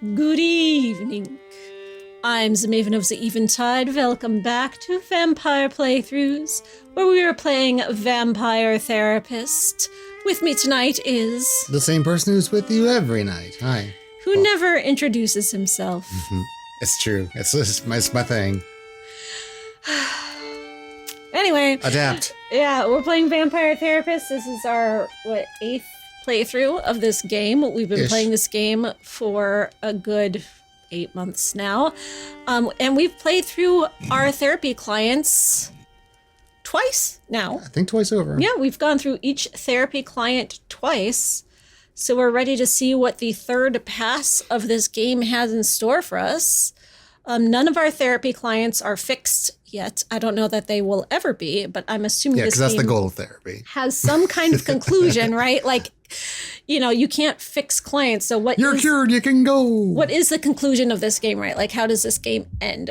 Good evening. I'm the Maven of the Eventide. Welcome back to Vampire Playthroughs, where we are playing Vampire Therapist. With me tonight is... the same person who's with you every night. Hi. Who never introduces himself. It's true. It's my thing. Anyway. Adapt. Yeah, we're playing Vampire Therapist. This is our, 8th playthrough of this game. We've been playing this game for a good 8 months now. And we've played through our therapy clients twice now. I think twice over. Yeah, we've gone through each therapy client twice. So we're ready to see what the third pass of this game has in store for us. None of our therapy clients are fixed yet. I don't know that they will ever be, but I'm assuming this game that's the goal of therapy. Has some kind of conclusion, right? Like, you can't fix clients. So what You're cured, you can go. What is the conclusion of this game, right? Like, how does this game end?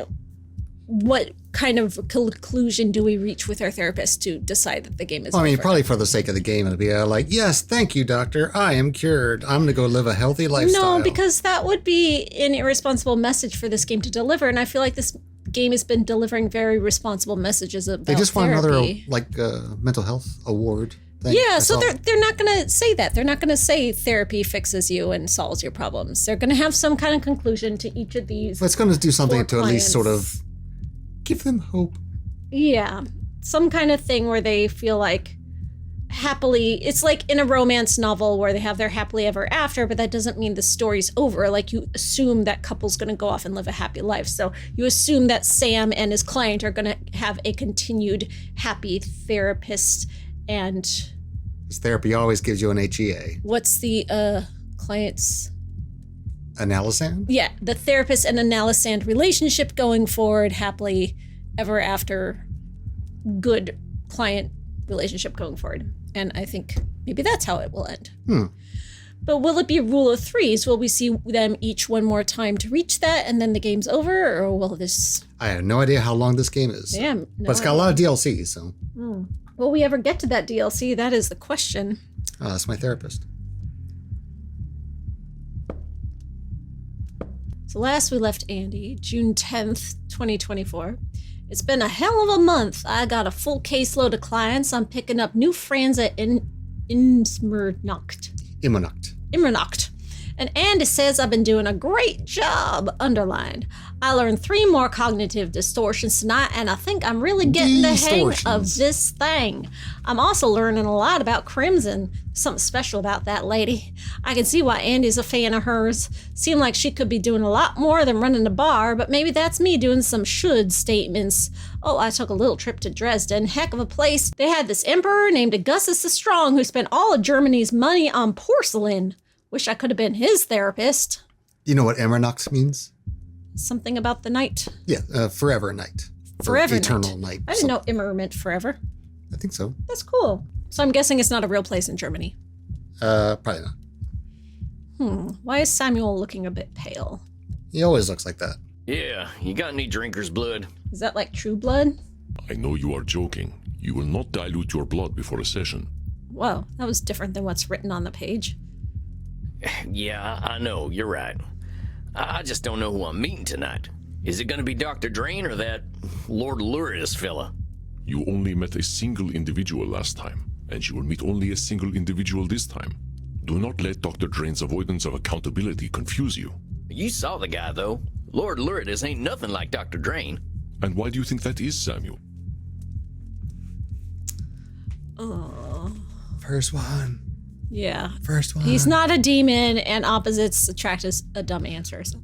What kind of conclusion do we reach with our therapist to decide that the game is over? Probably for the sake of the game, it'll be like, yes, thank you, doctor. I am cured. I'm going to go live a healthy lifestyle. No, because that would be an irresponsible message for this game to deliver. And I feel like this game has been delivering very responsible messages about They just want therapy. another, mental health award thing. Yeah, That's so all. they're not going to say that. They're not going to say therapy fixes you and solves your problems. They're going to have some kind of conclusion to each of these. Well, it's going to do something to clients. at least sort of give them hope. Yeah, some kind of thing where they feel like happily, it's like in a romance novel where they have their happily ever after, but that doesn't mean the story's over. Like, you assume that couple's going to go off and live a happy life. So you assume that Sam and his client are going to have a continued happy therapist. And This therapy always gives you an HEA. what's the client's... Analysan? Yeah, the therapist and Analysand relationship going forward, happily ever after, good client relationship going forward. And I think maybe that's how it will end. But will it be a rule of threes? Will we see them each one more time to reach that and then the game's over? Or will this... I have no idea how long this game is. Damn. But it's got a lot of DLC, so. Will we ever get to that DLC? That is the question. That's my therapist. So last we left Andy, June 10th, 2024. It's been a hell of a month. I got a full caseload of clients. I'm picking up new friends at Innsmurnacht. Immernacht. And Andy says I've been doing a great job, underlined. I learned 3 more cognitive distortions tonight, and I think I'm really getting the hang of this thing. I'm also learning a lot about Crimson. Something special about that lady. I can see why Andy's a fan of hers. Seemed like she could be doing a lot more than running a bar, but maybe that's me doing some should statements. Oh, I took a little trip to Dresden. Heck of a place. They had this emperor named Augustus the Strong who spent all of Germany's money on porcelain. Wish I could have been his therapist. You know what Emmernacht means? Something about the night. Yeah, forever night. Forever eternal night. I didn't know Immer meant forever. I think so. That's cool. So I'm guessing it's not a real place in Germany. Probably not. Why is Samuel looking a bit pale? He always looks like that. Yeah, you got any drinker's blood? Is that like True Blood? I know you are joking. You will not dilute your blood before a session. Whoa, that was different than what's written on the page. Yeah, I know, you're right. I just don't know who I'm meeting tonight. Is it gonna be Dr. Drayne or that Lord Luridus fella? You only met a single individual last time, and you will meet only a single individual this time. Do not let Dr. Drayne's avoidance of accountability confuse you. You saw the guy, though. Lord Luridus ain't nothing like Dr. Drayne. And why do you think that is, Samuel? Oh. First one. Yeah. First one. He's not a demon, and opposites attract a dumb answer. So.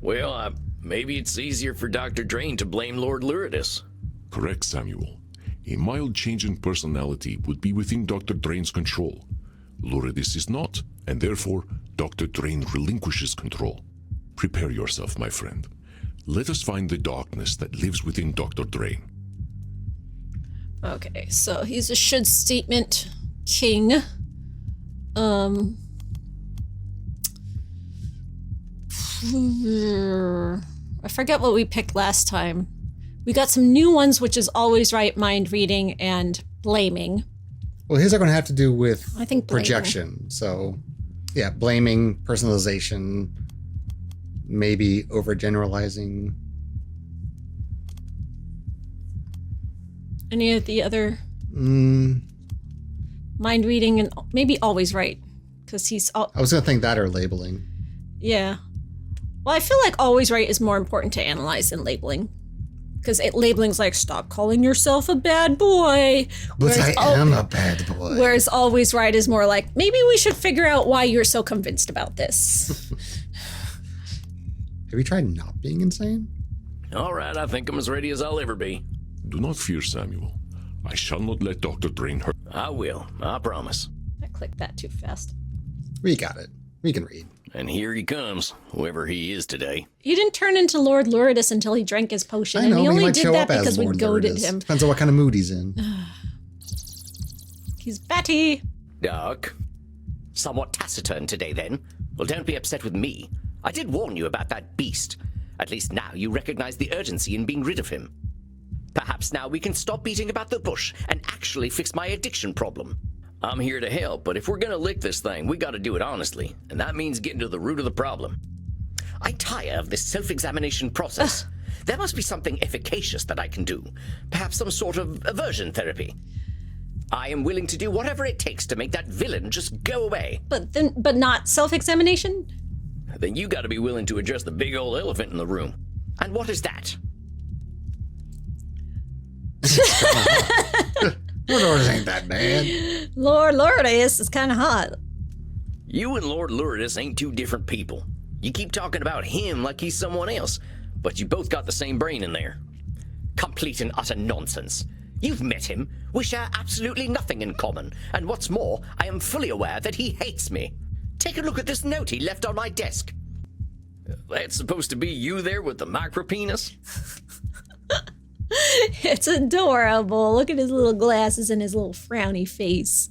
Well, maybe it's easier for Dr. Drayne to blame Lord Luridus. Correct, Samuel. A mild change in personality would be within Dr. Drayne's control. Luridus is not, and therefore, Dr. Drayne relinquishes control. Prepare yourself, my friend. Let us find the darkness that lives within Dr. Drayne. Okay, so he's a should statement king. I forget what we picked last time. We got some new ones, which is always right, mind reading and blaming. Well, his are going to have to do with I think blaming. projection. So Yeah, blaming, personalization, maybe overgeneralizing. Any of the other mind reading and maybe always right, because he's. I was gonna think that or labeling. Yeah. Well, I feel like always right is more important to analyze than labeling. Because labeling's like, stop calling yourself a bad boy. But I am a bad boy. Whereas always right is more like, maybe we should figure out why you're so convinced about this. Have you tried not being insane? All right, I think I'm as ready as I'll ever be. Do not fear, Samuel. I shall not let Dr. Drayne hurt. I will, I promise. I clicked that too fast. We got it. We can read. And here he comes, whoever he is today. He didn't turn into Lord Luridus until he drank his potion, I know, and he but only might did show that up as because we Lord goaded Lourdes. him. Depends on what kind of mood he's in. He's batty. Doc. Somewhat taciturn today, then. Well, don't be upset with me. I did warn you about that beast. At least now you recognize the urgency in being rid of him. Perhaps now we can stop beating about the bush and actually fix my addiction problem. I'm here to help, but if we're gonna lick this thing, we gotta do it honestly. And that means getting to the root of the problem. I tire of this self-examination process. There must be something efficacious that I can do. Perhaps some sort of aversion therapy. I am willing to do whatever it takes to make that villain just go away. But not self-examination? Then you gotta be willing to address the big old elephant in the room. And what is that? Lord Lourdes ain't that bad. Lord Lourdes is kind of hot. You and Lord Luridus ain't two different people. You keep talking about him like he's someone else, but you both got the same brain in there. Complete and utter nonsense. You've met him. We share absolutely nothing in common. And what's more, I am fully aware that he hates me. Take a look at this note he left on my desk. That's supposed to be you there with the micropenis? It's adorable. Look at his little glasses and his little frowny face.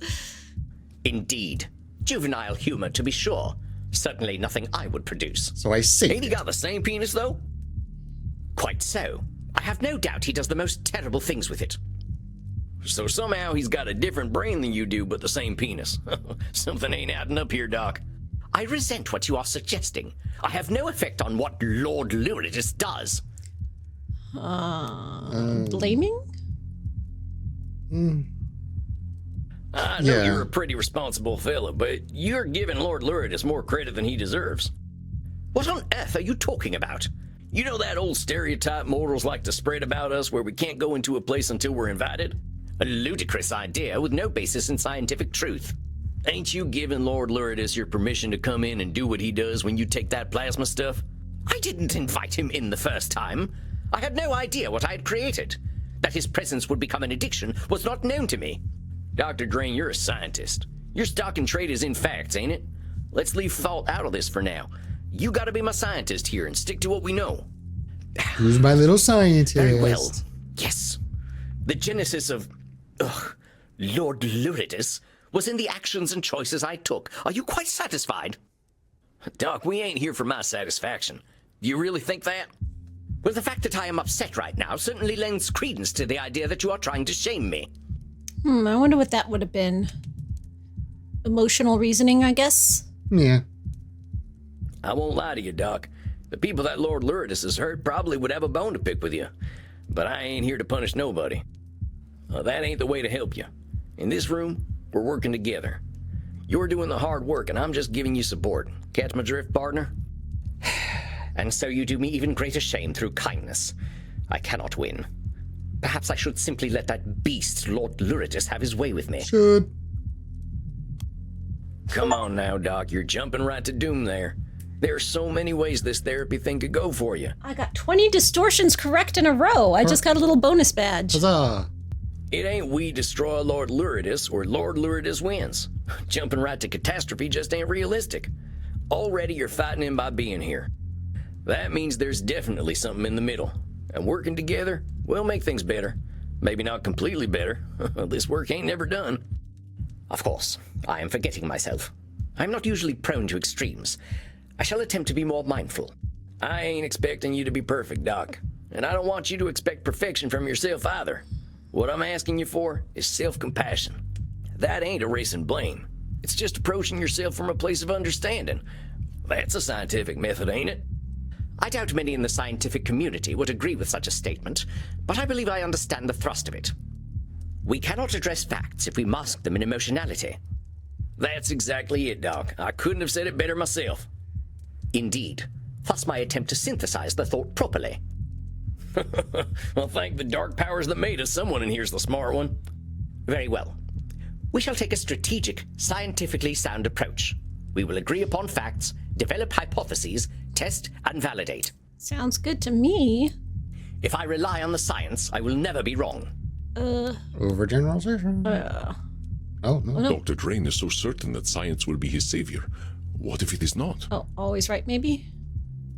Indeed. Juvenile humor, to be sure. Certainly nothing I would produce. So I see. Ain't he got the same penis, though? Quite so. I have no doubt he does the most terrible things with it. So somehow he's got a different brain than you do, but the same penis. Something ain't adding up here, Doc. I resent what you are suggesting. I have no effect on what Lord Luridus does. Blaming? I know Yeah. you're a pretty responsible fella, but you're giving Lord Luridus more credit than he deserves. What on earth are you talking about? You know that old stereotype mortals like to spread about us where we can't go into a place until we're invited? A ludicrous idea with no basis in scientific truth. Ain't you giving Lord Luridus your permission to come in and do what he does when you take that plasma stuff? I didn't invite him in the first time. I had no idea what I had created. That his presence would become an addiction was not known to me. Dr. Drayne, you're a scientist. Your stock and trade is in facts, ain't it? Let's leave thought out of this for now. You gotta be my scientist here and stick to what we know. Who's my little scientist? Very well. Yes. The genesis of Lord Luridus was in the actions and choices I took. Are you quite satisfied? Doc, we ain't here for my satisfaction. Do you really think that? Well, the fact that I am upset right now certainly lends credence to the idea that you are trying to shame me. I wonder what that would have been. Emotional reasoning, I guess? Yeah. I won't lie to you, Doc. The people that Lord Luridus has hurt probably would have a bone to pick with you. But I ain't here to punish nobody. That ain't the way to help you. In this room, we're working together. You're doing the hard work, and I'm just giving you support. Catch my drift, partner? And so you do me even greater shame through kindness. I cannot win. Perhaps I should simply let that beast, Lord Luridus, have his way with me. Should. Come on now, Doc. You're jumping right to doom there. There are so many ways this therapy thing could go for you. I got 20 distortions correct in a row. I just got a little bonus badge. Huzzah. It ain't we destroy Lord Luridus or Lord Luridus wins. Jumping right to catastrophe just ain't realistic. Already you're fighting him by being here. That means there's definitely something in the middle. And working together, we'll make things better. Maybe not completely better. This work ain't never done. Of course, I am forgetting myself. I'm not usually prone to extremes. I shall attempt to be more mindful. I ain't expecting you to be perfect, Doc. And I don't want you to expect perfection from yourself either. What I'm asking you for is self-compassion. That ain't erasing blame. It's just approaching yourself from a place of understanding. That's a scientific method, ain't it? I doubt many in the scientific community would agree with such a statement, but I believe I understand the thrust of it. We cannot address facts if we mask them in emotionality. That's exactly it, Doc. I couldn't have said it better myself. Indeed. Thus my attempt to synthesize the thought properly. Well, thank the dark powers that made us. Someone in here's the smart one. Very well. We shall take a strategic, scientifically sound approach. We will agree upon facts, develop hypotheses, test and validate. Sounds good to me. If I rely on the science, I will never be wrong. Overgeneralization. Oh, no. Dr. Drayne is so certain that science will be his savior. What if it is not? Oh, always right, maybe?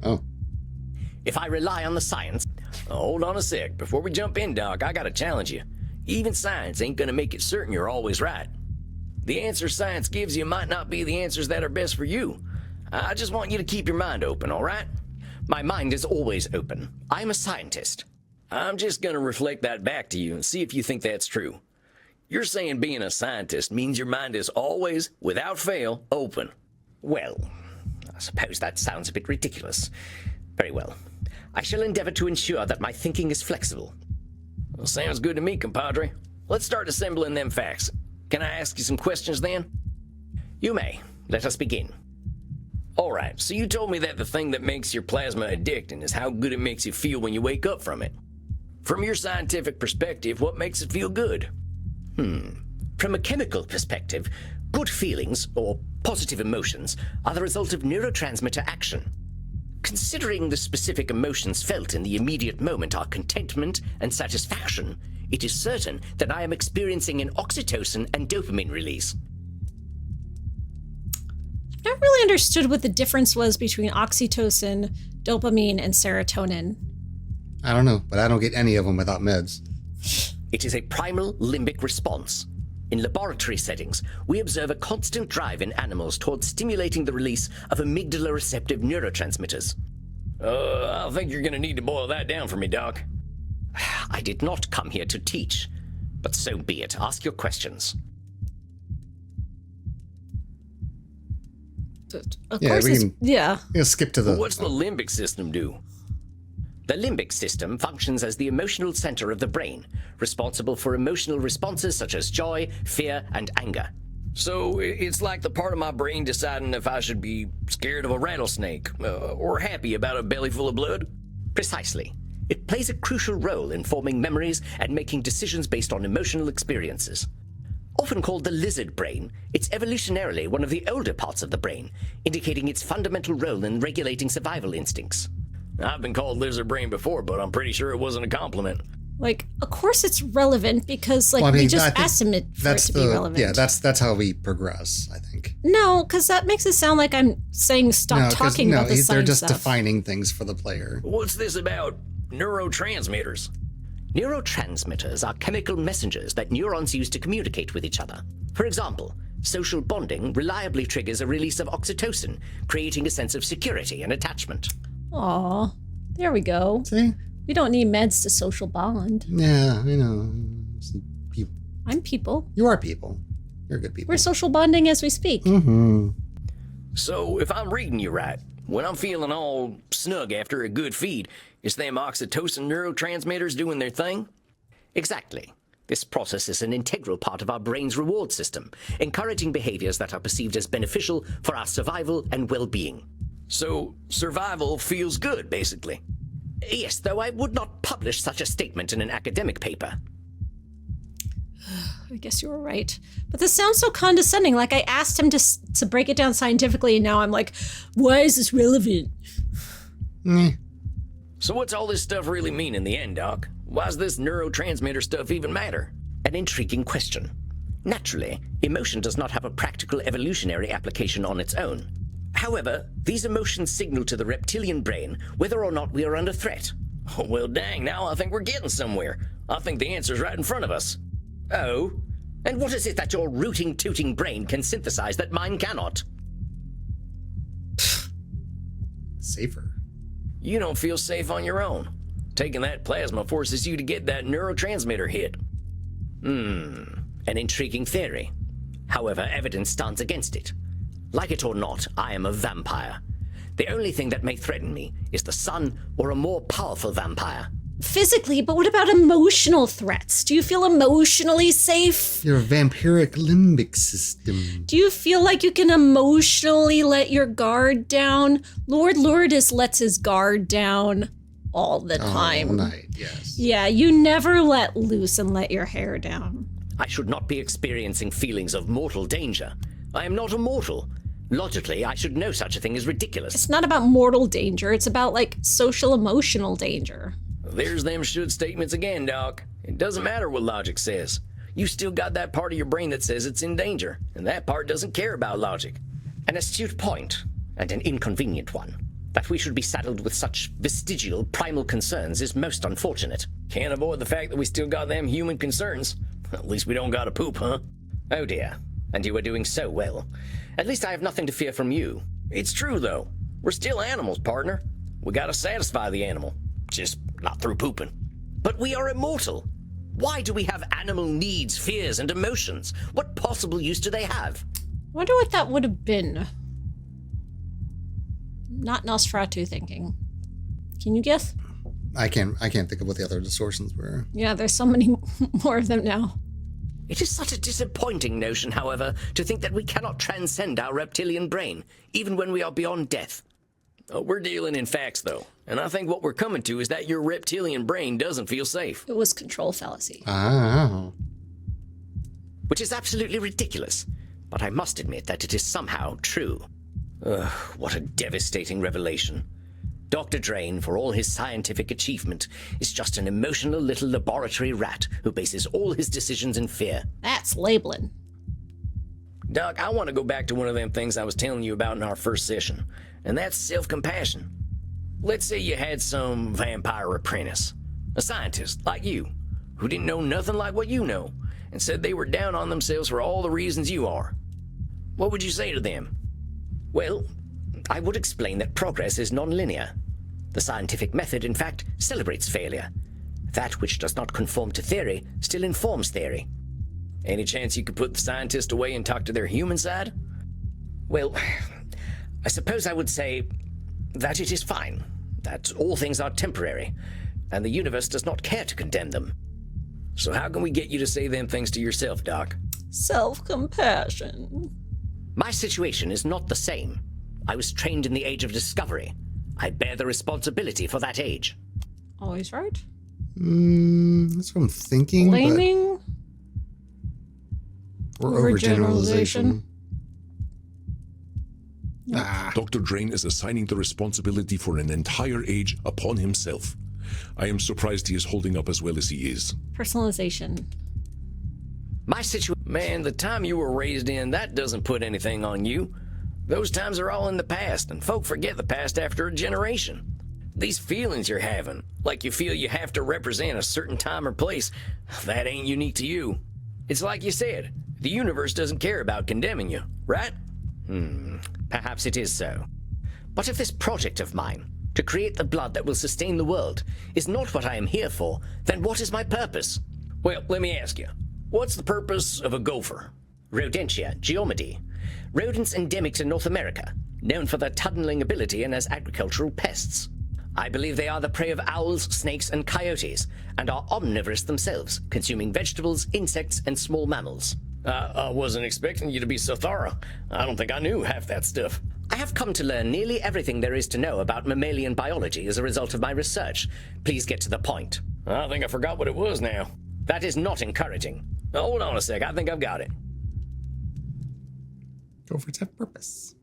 Oh. If I rely on the science... Hold on a sec. Before we jump in, Doc, I gotta challenge you. Even science ain't gonna make it certain you're always right. The answers science gives you might not be the answers that are best for you. I just want you to keep your mind open, all right? My mind is always open. I'm a scientist. I'm just gonna reflect that back to you and see if you think that's true. You're saying being a scientist means your mind is always, without fail, open. Well, I suppose that sounds a bit ridiculous. Very well. I shall endeavor to ensure that my thinking is flexible. Well, sounds good to me, compadre. Let's start assembling them facts. Can I ask you some questions then? You may. Let us begin. All right, so you told me that the thing that makes your plasma addicting is how good it makes you feel when you wake up from it. From your scientific perspective, what makes it feel good? From a chemical perspective, good feelings, or positive emotions, are the result of neurotransmitter action. Considering the specific emotions felt in the immediate moment are contentment and satisfaction, it is certain that I am experiencing an oxytocin and dopamine release. I've never really understood what the difference was between oxytocin, dopamine, and serotonin. I don't know, but I don't get any of them without meds. It is a primal limbic response. In laboratory settings, we observe a constant drive in animals towards stimulating the release of amygdala-receptive neurotransmitters. I think you're gonna need to boil that down for me, Doc. I did not come here to teach, but so be it. Ask your questions. Of Yeah, course, we it's, can- yeah. Yeah, skip to the. What's the limbic system do? The limbic system functions as the emotional center of the brain, responsible for emotional responses such as joy, fear, and anger. So it's like the part of my brain deciding if I should be scared of a rattlesnake or happy about a belly full of blood? Precisely. It plays a crucial role in forming memories and making decisions based on emotional experiences. Often called the lizard brain, it's evolutionarily one of the older parts of the brain, indicating its fundamental role in regulating survival instincts. I've been called lizard brain before, but I'm pretty sure it wasn't a compliment. Like, of course it's relevant because, like, Well, I mean, we I just think asked him for it to be relevant. Yeah, that's how we progress, I think. No, because that makes it sound like I'm saying stop talking about the science they're just stuff. defining things for the player. What's this about neurotransmitters? Neurotransmitters are chemical messengers that neurons use to communicate with each other. For example, social bonding reliably triggers a release of oxytocin, creating a sense of security and attachment. Aw, there we go. See? We don't need meds to social bond. Yeah, I know. I'm people. You are people. You're good people. We're social bonding as we speak. Mm-hmm. So if I'm reading you right, when I'm feeling all snug after a good feed, it's them oxytocin neurotransmitters doing their thing? Exactly. This process is an integral part of our brain's reward system, encouraging behaviors that are perceived as beneficial for our survival and well-being. So survival feels good, basically. Yes, though I would not publish such a statement in an academic paper. I guess you were right. But this sounds so condescending. Like, I asked him to break it down scientifically, and now I'm like, why is this relevant? So what's all this stuff really mean in the end, Doc? Why's this neurotransmitter stuff even matter? An intriguing question. Naturally, emotion does not have a practical evolutionary application on its own. However, these emotions signal to the reptilian brain whether or not we are under threat. Oh, well, dang, now I think we're getting somewhere. I think the answer's right in front of us. Oh? And what is it that your rooting-tooting brain can synthesize that mine cannot? Safer. You don't feel safe on your own. Taking that plasma forces you to get that neurotransmitter hit. An intriguing theory. However, evidence stands against it. Like it or not, I am a vampire. The only thing that may threaten me is the sun or a more powerful vampire. Physically, but what about emotional threats? Do you feel emotionally safe? Your vampiric limbic system. Do you feel like you can emotionally let your guard down? Lord Lourdes lets his guard down all the time. All night, yes. Yeah, you never let loose and let your hair down. I should not be experiencing feelings of mortal danger. I am not immortal. Logically, I should know such a thing is ridiculous. It's not about mortal danger. It's about, like, social emotional danger. There's them should statements again, Doc. It doesn't matter what logic says. You still got that part of your brain that says it's in danger, and that part doesn't care about logic. An astute point, and an inconvenient one. That we should be saddled with such vestigial, primal concerns is most unfortunate. Can't avoid the fact that we still got them human concerns. At least we don't gotta poop, huh? Oh dear, and you are doing so well. At least I have nothing to fear from you. It's true, though. We're still animals, partner. We gotta satisfy the animal. Just not through pooping. But we are immortal. Why do we have animal needs, fears, and emotions? What possible use do they have? Wonder what that would have been. Not Nosferatu thinking. Can you guess? I can't think of what the other distortions were. Yeah, there's so many more of them now. It is such a disappointing notion, however, to think that we cannot transcend our reptilian brain, even when we are beyond death. We're dealing in facts, though. And I think what we're coming to is that your reptilian brain doesn't feel safe. It was control fallacy. Oh. Which is absolutely ridiculous. But I must admit that it is somehow true. What a devastating revelation. Dr. Drayne, for all his scientific achievement, is just an emotional little laboratory rat who bases all his decisions in fear. That's labeling. Doc, I want to go back to one of them things I was telling you about in our first session, and that's self-compassion. Let's say you had some vampire apprentice, a scientist like you, who didn't know nothing like what you know, and said they were down on themselves for all the reasons you are. What would you say to them? Well, I would explain that progress is non-linear. The scientific method, in fact, celebrates failure. That which does not conform to theory still informs theory. Any chance you could put the scientist away and talk to their human side? Well, I suppose I would say that it is fine, that all things are temporary, and the universe does not care to condemn them. So how can we get you to say them things to yourself, Doc? Self-compassion. My situation is not the same. I was trained in the age of discovery. I bear the responsibility for that age. Always right. That's what I'm thinking. Blaming. Or overgeneralization. Dr. Drayne is assigning the responsibility for an entire age upon himself. I am surprised he is holding up as well as he is. Personalization. My situation... Man, the time you were raised in, that doesn't put anything on you. Those times are all in the past, and folk forget the past after a generation. These feelings you're having, like you feel you have to represent a certain time or place, that ain't unique to you. It's like you said, the universe doesn't care about condemning you, right? Perhaps it is so. But if this project of mine, to create the blood that will sustain the world, is not what I am here for, then what is my purpose? Well, let me ask you, what's the purpose of a gopher? Rodentia geomedy. Rodents endemic to North America, known for their tunneling ability and as agricultural pests. I believe they are the prey of owls, snakes, and coyotes, and are omnivorous themselves, consuming vegetables, insects, and small mammals. I wasn't expecting you to be so thorough. I don't think I knew half that stuff. I have come to learn nearly everything there is to know about mammalian biology as a result of my research. Please get to the point. I think I forgot what it was now. That is not encouraging. Hold on a sec, I think I've got it. Gophers have purpose.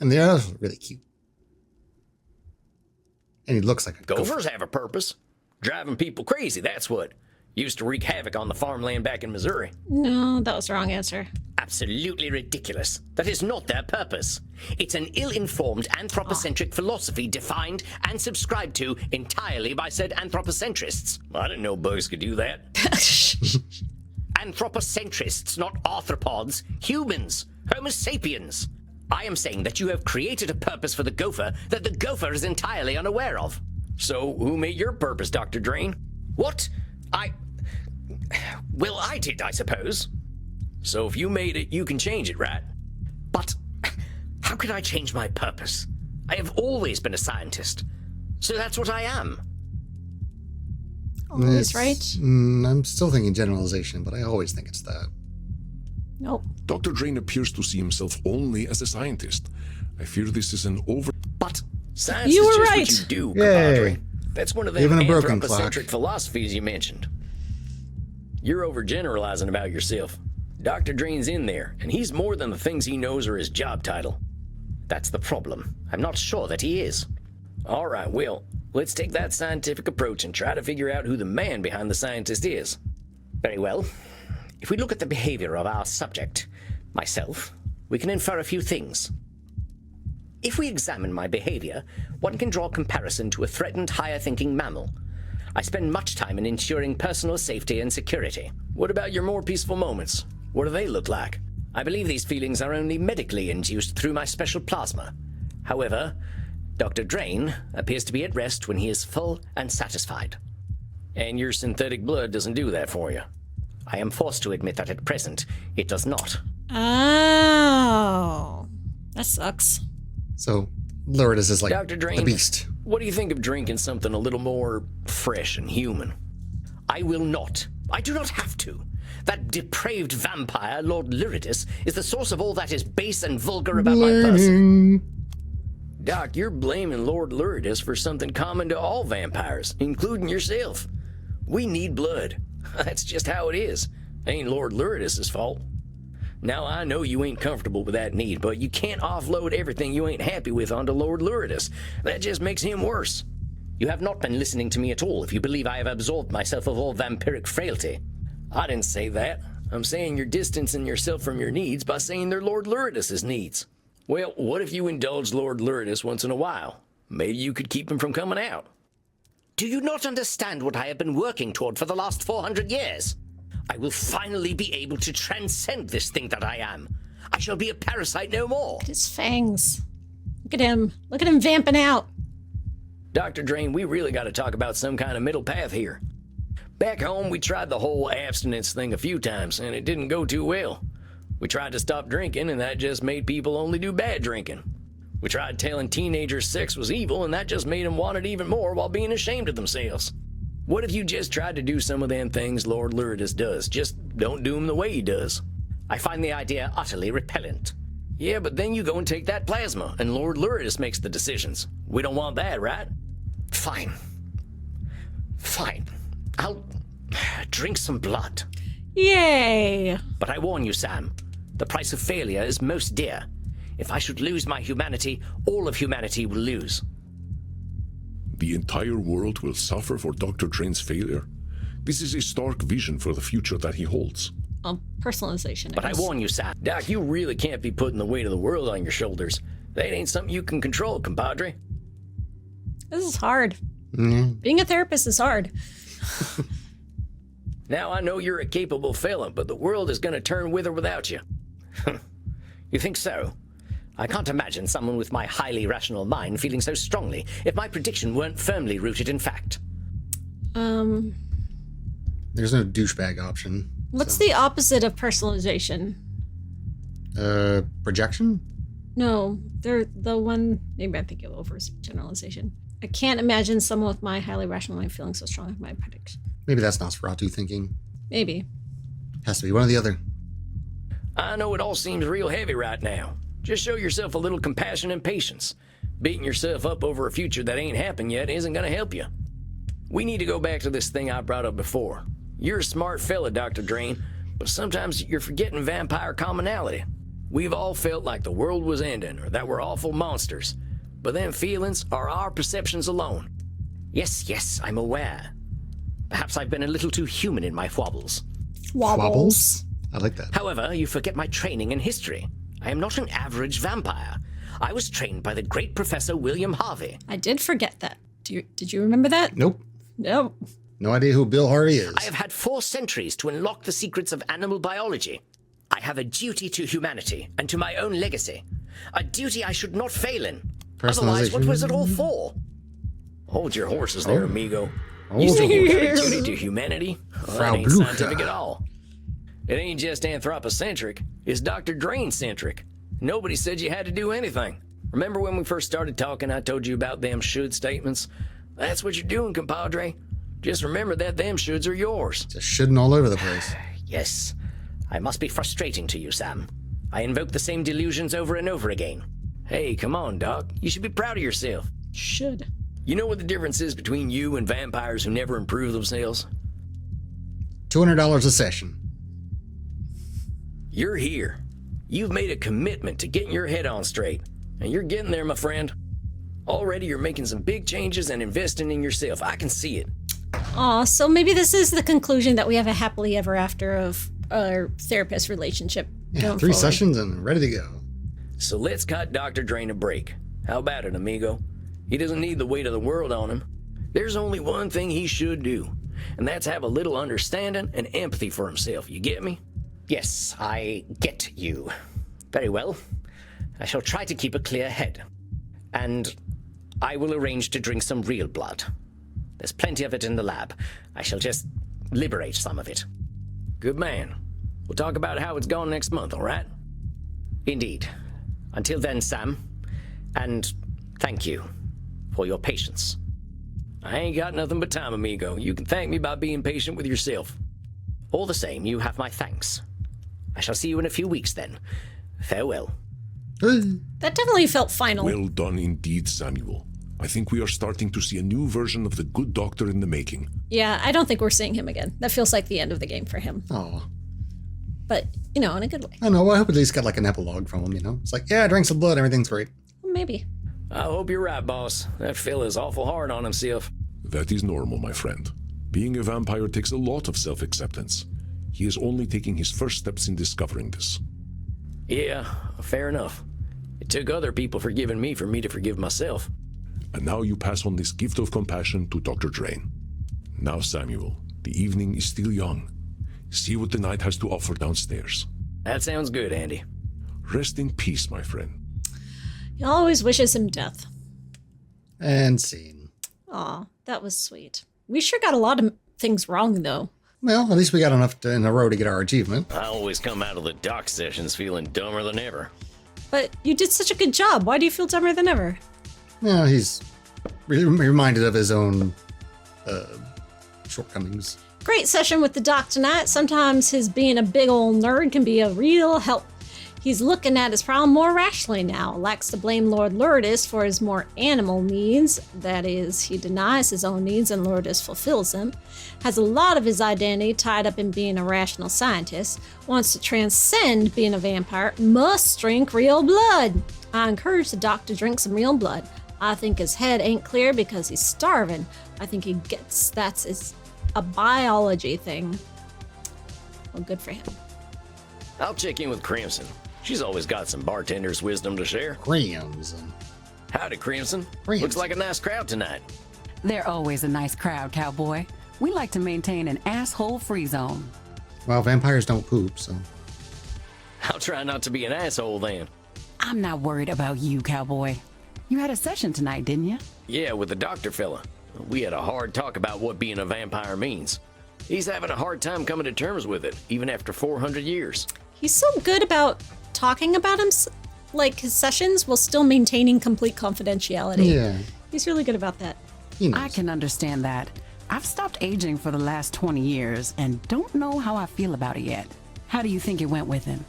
And the other's really cute. And he looks like a gopher. Gophers have a purpose. Driving people crazy, that's what. Used to wreak havoc on the farmland back in Missouri. No, that was the wrong answer. Absolutely ridiculous. That is not their purpose. It's an ill-informed anthropocentric philosophy defined and subscribed to entirely by said anthropocentrists. I didn't know bugs could do that. Anthropocentrists, not arthropods. Humans. Homo sapiens. I am saying that you have created a purpose for the gopher that the gopher is entirely unaware of. So, who made your purpose, Dr. Drayne? What? Well, I did, I suppose. So if you made it, you can change it, right? But how could I change my purpose? I have always been a scientist. So that's what I am. Always right? I'm still thinking generalization, but I always think it's that. Nope. Dr. Drayne appears to see himself only as a scientist. I fear this is an over... But Science You is were just right. what you do, Yay. compadre. That's one of them Even a broken anthropocentric clock. philosophies you mentioned. You're overgeneralizing about yourself. Dr. Drayne's in there, and he's more than the things he knows are his job title. that's the problem. I'm not sure that he is. All right, well, let's take that scientific approach and try to figure out who the man behind the scientist is. Very well. If we look at the behavior of our subject, myself, we can infer a few things. If we examine my behavior, one can draw comparison to a threatened higher-thinking mammal. I spend much time in ensuring personal safety and security. What about your more peaceful moments? What do they look like? I believe these feelings are only medically induced through my special plasma. However, Dr. Drayne appears to be at rest when he is full and satisfied. And your synthetic blood doesn't do that for you. I am forced to admit that at present, it does not. Oh, that sucks. So Lourdes is like Dr. Drayne, the beast. what do you think of drinking something a little more fresh and human? I will not. I do not have to. That depraved vampire, Lord Lyridus, is the source of all that is base and vulgar about my person. Doc, you're blaming Lord Lyridus for something common to all vampires, including yourself. We need blood. That's just how it is. Ain't Lord Lyridus's fault. Now, I know you ain't comfortable with that need, but you can't offload everything you ain't happy with onto Lord Lyridus. That just makes him worse. You have not been listening to me at all if you believe I have absolved myself of all vampiric frailty. I didn't say that. I'm saying you're distancing yourself from your needs by saying they're Lord Lyridus's needs. Well, what if you indulge Lord Lyridus once in a while? Maybe you could keep him from coming out. Do you not understand what I have been working toward for the last 400 years? I will finally be able to transcend this thing that I am. I shall be a parasite no more. His fangs. Look at him. Look at him vamping out. Dr. Drayne, we really got to talk about some kind of middle path here. Back home, we tried the whole abstinence thing a few times, and it didn't go too well. We tried to stop drinking, and that just made people only do bad drinking. We tried telling teenagers sex was evil, and that just made them want it even more while being ashamed of themselves. What if you just tried to do some of them things Lord Lyridus does? Just don't do them the way he does. I find the idea utterly repellent. Yeah, but then you go and take that plasma, and Lord Lyridus makes the decisions. We don't want that, right? Fine. Fine. I'll drink some blood. Yay. But I warn you, Sam, the price of failure is most dear. If I should lose my humanity, all of humanity will lose. The entire world will suffer for Dr. Drayne's failure. This is a stark vision for the future that he holds. Well, personalization. But I warn you, Sam. Doc, you really can't be putting the weight of the world on your shoulders. That ain't something you can control, compadre. This is hard. Being a therapist is hard. Now, I know you're a capable fella, but the world is gonna turn with or without you. You think so? I can't imagine someone with my highly rational mind feeling so strongly if my prediction weren't firmly rooted in fact. There's no douchebag option. What's the opposite of personalization? Projection? No, they're the one. Maybe I'm thinking of overgeneralization. I can't imagine someone with my highly rational mind feeling so strong with my prediction. Maybe that's Nosferatu thinking. Maybe. Has to be one or the other. I know it all seems real heavy right now. Just show yourself a little compassion and patience. Beating yourself up over a future that ain't happened yet isn't gonna help you. We need to go back to this thing I brought up before. You're a smart fella, Dr. Drayne, but sometimes you're forgetting vampire commonality. We've all felt like the world was ending or that we're awful monsters. But them feelings are our perceptions alone. Yes, I'm aware. Perhaps I've been a little too human in my wobbles. Wobbles? I like that. However, you forget my training in history. I am not an average vampire. I was trained by the great Professor William Harvey. I did forget that. Did you remember that? Nope. Nope. No idea who Bill Harvey is. I have had 4 centuries to unlock the secrets of animal biology. I have a duty to humanity and to my own legacy. A duty I should not fail in. Otherwise, what was it all for? Hold your horses there, amigo. Oh. You think you got a duty to humanity? Well, that Frau ain't Blucher. scientific at all. It ain't just anthropocentric, it's Dr. Drayne-centric. Nobody said you had to do anything. Remember when we first started talking, I told you about them should statements? That's what you're doing, compadre. Just remember that them shoulds are yours. Just shitting all over the place. Yes, I must be frustrating to you, Sam. I invoke the same delusions over and over again. Hey, come on, Doc. You should be proud of yourself. Should. You know what the difference is between you and vampires who never improve themselves? $200 a session. You're here. You've made a commitment to getting your head on straight, and you're getting there, my friend. Already you're making some big changes and investing in yourself. I can see it. Aw, so maybe this is the conclusion that we have a happily ever after of our therapist relationship. Yeah, going 3 forward. sessions and ready to go. So let's cut Dr. Drayne a break. How about it, amigo? He doesn't need the weight of the world on him. There's only one thing he should do, and that's have a little understanding and empathy for himself. You get me? Yes, I get you. Very well. I shall try to keep a clear head. And I will arrange to drink some real blood. There's plenty of it in the lab. I shall just liberate some of it. Good man. We'll talk about how it's gone next month, all right? Indeed. Until then, Sam. And thank you for your patience. I ain't got nothing but time, amigo. You can thank me by being patient with yourself. All the same, you have my thanks. I shall see you in a few weeks then. Farewell. That definitely felt final. Well done indeed, Samuel. I think we are starting to see a new version of the good doctor in the making. Yeah, I don't think we're seeing him again. That feels like the end of the game for him. Oh, But, in a good way. I know. I hope at least got like an epilogue from him, It's like, yeah, I drank some blood. Everything's great. Maybe. I hope you're right, boss. That fella's awful hard on himself. That is normal, my friend. Being a vampire takes a lot of self-acceptance. He is only taking his first steps in discovering this. Yeah, fair enough. It took other people forgiving me for me to forgive myself. And now you pass on this gift of compassion to Dr. Drayne. Now, Samuel, the evening is still young. See what the night has to offer downstairs. That sounds good, Andy. Rest in peace, my friend. He always wishes him death. And scene. Aw, that was sweet. We sure got a lot of things wrong, though. Well, at least we got enough in a row to get our achievement. I always come out of the doc sessions feeling dumber than ever. But you did such a good job. Why do you feel dumber than ever? Yeah, he's reminded of his own shortcomings. Great session with the doc tonight. Sometimes his being a big old nerd can be a real help. He's looking at his problem more rationally now. Likes to blame Lord Lourdes for his more animal needs. That is, he denies his own needs and Lourdes fulfills them. Has a lot of his identity tied up in being a rational scientist. Wants to transcend being a vampire. Must drink real blood. I encourage the doc to drink some real blood. I think his head ain't clear because he's starving. I think he gets that's a biology thing. Well, good for him. I'll check in with Crimson. She's always got some bartender's wisdom to share. Crimson. Howdy, Crimson. Crimson. Looks like a nice crowd tonight. They're always a nice crowd, cowboy. We like to maintain an asshole-free zone. Well, vampires don't poop, so. I'll try not to be an asshole then. I'm not worried about you, cowboy. You had a session tonight, didn't you? Yeah, with the doctor fella. We had a hard talk about what being a vampire means. He's having a hard time coming to terms with it, even after 400 years. He's so good about talking about him, like his sessions, while still maintaining complete confidentiality. Yeah. He's really good about that. He knows. I can understand that. I've stopped aging for the last 20 years and don't know how I feel about it yet. How do you think it went with him?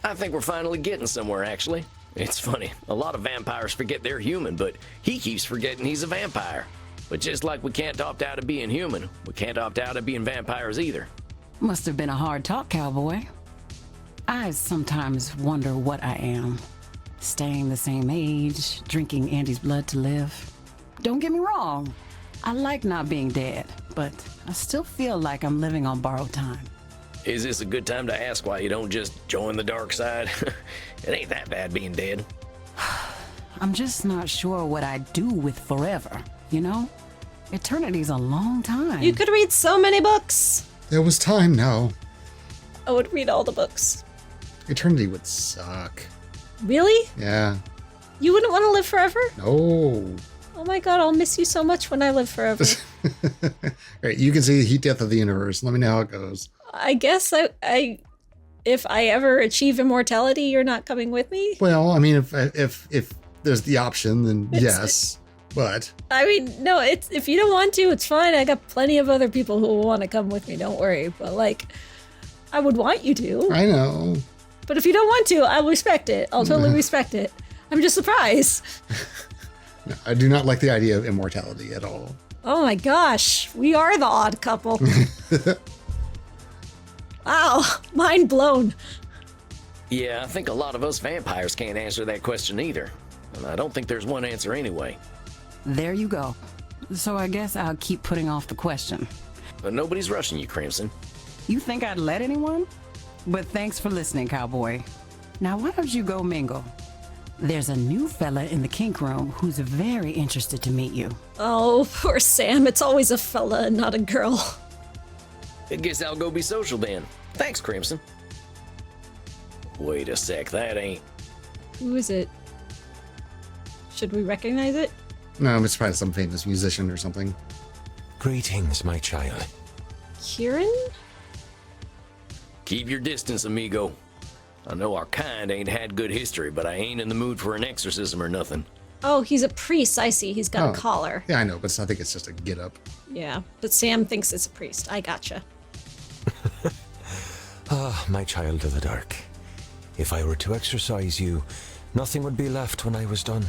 I think we're finally getting somewhere, actually. It's funny, a lot of vampires forget they're human, but he keeps forgetting he's a vampire. But just like we can't opt out of being human, we can't opt out of being vampires either. Must have been a hard talk, cowboy. I sometimes wonder what I am. Staying the same age, drinking Andy's blood to live. Don't get me wrong, I like not being dead, but I still feel like I'm living on borrowed time. Is this a good time to ask why you don't just join the dark side? It ain't that bad being dead. I'm just not sure what I'd do with forever, you know? Eternity's a long time. You could read so many books. There was time now. I would read all the books. Eternity would suck. Really? Yeah. You wouldn't want to live forever? No. Oh my god, I'll miss you so much when I live forever. All right, you can see the heat death of the universe. Let me know how it goes. I guess I if I ever achieve immortality, you're not coming with me? Well, I mean, if there's the option, then yes. But I mean, no, it's if you don't want to, it's fine. I got plenty of other people who will want to come with me, don't worry. But like, I would want you to. I know. But if you don't want to, I'll respect it. I'll totally respect it. I'm just surprised. No, I do not like the idea of immortality at all. Oh my gosh, we are the odd couple. Wow, mind blown. Yeah, I think a lot of us vampires can't answer that question either. And I don't think there's one answer anyway. There you go. So I guess I'll keep putting off the question. But nobody's rushing you, Crimson. You think I'd let anyone? But thanks for listening, cowboy. Now why don't you go mingle? There's a new fella in the kink room who's very interested to meet you. Oh, poor Sam. It's always a fella and not a girl. I guess I'll go be social then. Thanks, Crimson. Wait a sec, that ain't... Who is it? Should we recognize it? No, it's probably some famous musician or something. Greetings, my child. Kieran? Keep your distance, amigo. I know our kind ain't had good history, but I ain't in the mood for an exorcism or nothing. Oh, he's a priest. I see. He's got Oh. a collar. Yeah, I know, but I think it's just a get up. Yeah, but Sam thinks it's a priest. I gotcha. Ah, my child of the dark. If I were to exorcise you, nothing would be left when I was done.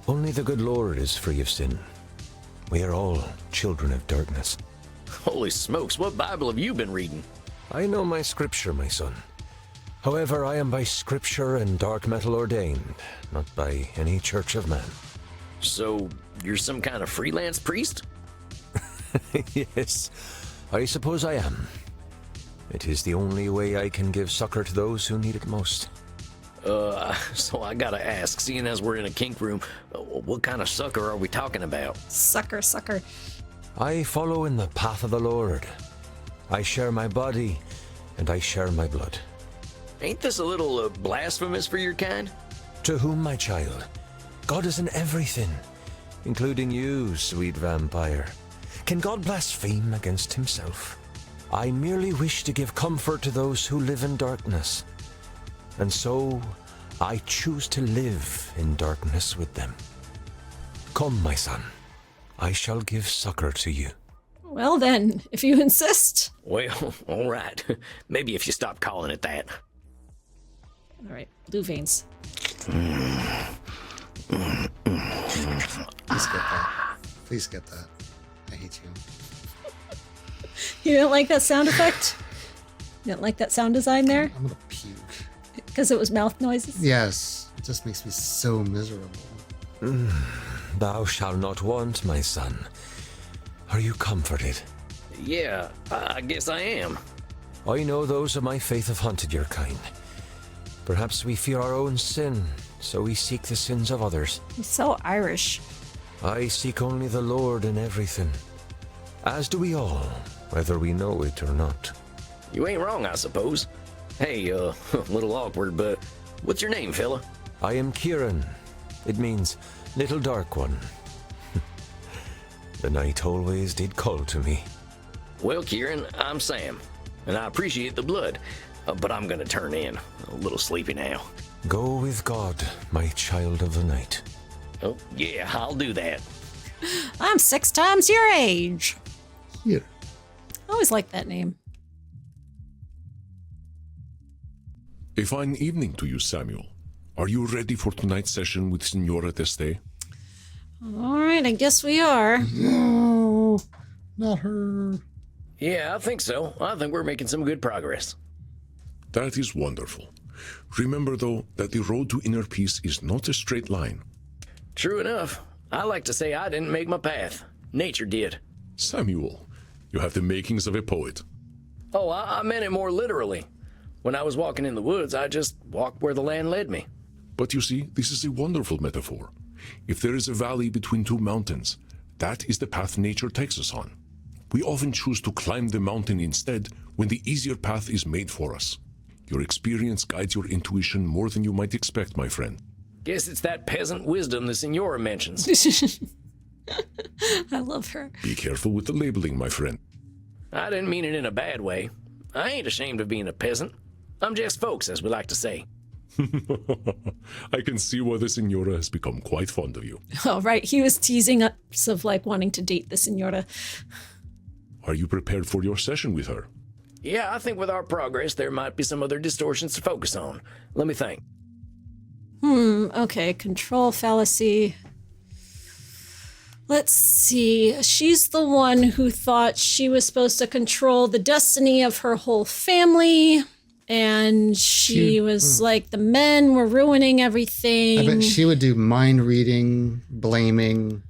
Only the good Lord is free of sin. We are all children of darkness. Holy smokes, what Bible have you been reading? I know my scripture, my son. However, I am by scripture and dark metal ordained, not by any church of man. So, you're some kind of freelance priest? Yes, I suppose I am. It is the only way I can give succor to those who need it most. So I gotta ask, seeing as we're in a kink room, what kind of sucker are we talking about? Sucker, sucker. I follow in the path of the Lord. I share my body, and I share my blood. Ain't this a little blasphemous for your kind? To whom, my child? God is in everything, including you, sweet vampire. Can God blaspheme against himself? I merely wish to give comfort to those who live in darkness. And so, I choose to live in darkness with them. Come, my son. I shall give succor to you. Well then, if you insist. Well, all right. Maybe if you stop calling it that. All right, blue veins. Please get that. Please get that. I hate you. You didn't like that sound effect? You didn't like that sound design there? I'm gonna puke. Because it was mouth noises? Yes, it just makes me so miserable. Thou shalt not want, my son. Are you comforted? Yeah, I guess I am. I know those of my faith have hunted your kind. Perhaps we fear our own sin, so we seek the sins of others. He's so Irish. I seek only the Lord in everything, as do we all, whether we know it or not. You ain't wrong, I suppose. Hey, a little awkward, but what's your name, fella? I am Kieran. It means little dark one. The night always did call to me. Well, Kieran, I'm Sam, and I appreciate the blood, but I'm gonna turn in. A little sleepy now. Go with God, my child of the night. Oh, yeah, I'll do that. I'm 6 times your age. Here. I always liked that name. A fine evening to you, Samuel. Are you ready for tonight's session with Signora Teste? All right, I guess we are. No, not her. Yeah, I think so. I think we're making some good progress. That is wonderful. Remember, though, that the road to inner peace is not a straight line. True enough. I like to say I didn't make my path. Nature did. Samuel, you have the makings of a poet. Oh, I meant it more literally. When I was walking in the woods, I just walked where the land led me. But you see, this is a wonderful metaphor. If there is a valley between two mountains, that is the path nature takes us on. We often choose to climb the mountain instead when the easier path is made for us. Your experience guides your intuition more than you might expect, my friend. Guess it's that peasant wisdom the Signora mentions. I love her. Be careful with the labeling, my friend. I didn't mean it in a bad way. I ain't ashamed of being a peasant. I'm just folks, as we like to say. I can see why the Signora has become quite fond of you. Oh, right. He was teasing us of like wanting to date the Signora. Are you prepared for your session with her? Yeah, I think with our progress, there might be some other distortions to focus on. Let me think. Okay. Control fallacy. Let's see. She's the one who thought she was supposed to control the destiny of her whole family. And she was like, the men were ruining everything. I bet she would do mind reading, blaming,